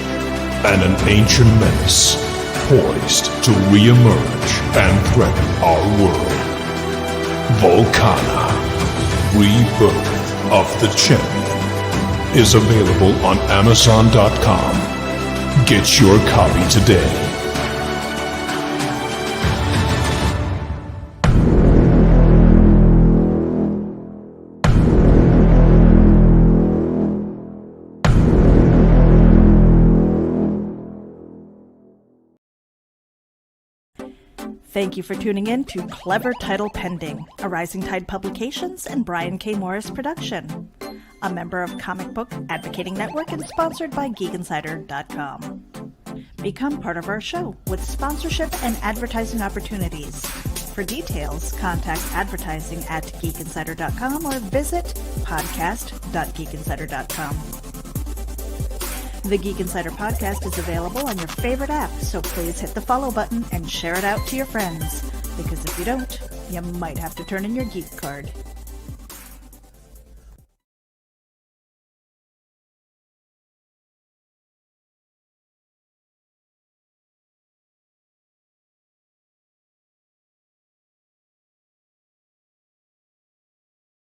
and an ancient menace poised to re-emerge and threaten our world. Volcana, Rebirth of the Champion, is available on Amazon.com. Get your copy today. Thank you for tuning in to Clever Title Pending, a Rising Tide Publications and Brian K. Morris production. A member of Comic Book Advocating Network and sponsored by GeekInsider.com. Become part of our show with sponsorship and advertising opportunities. For details, contact advertising at GeekInsider.com or visit podcast.geekinsider.com. The Geek Insider podcast is available on your favorite app, so please hit the follow button and share it out to your friends. Because if you don't, you might have to turn in your geek card.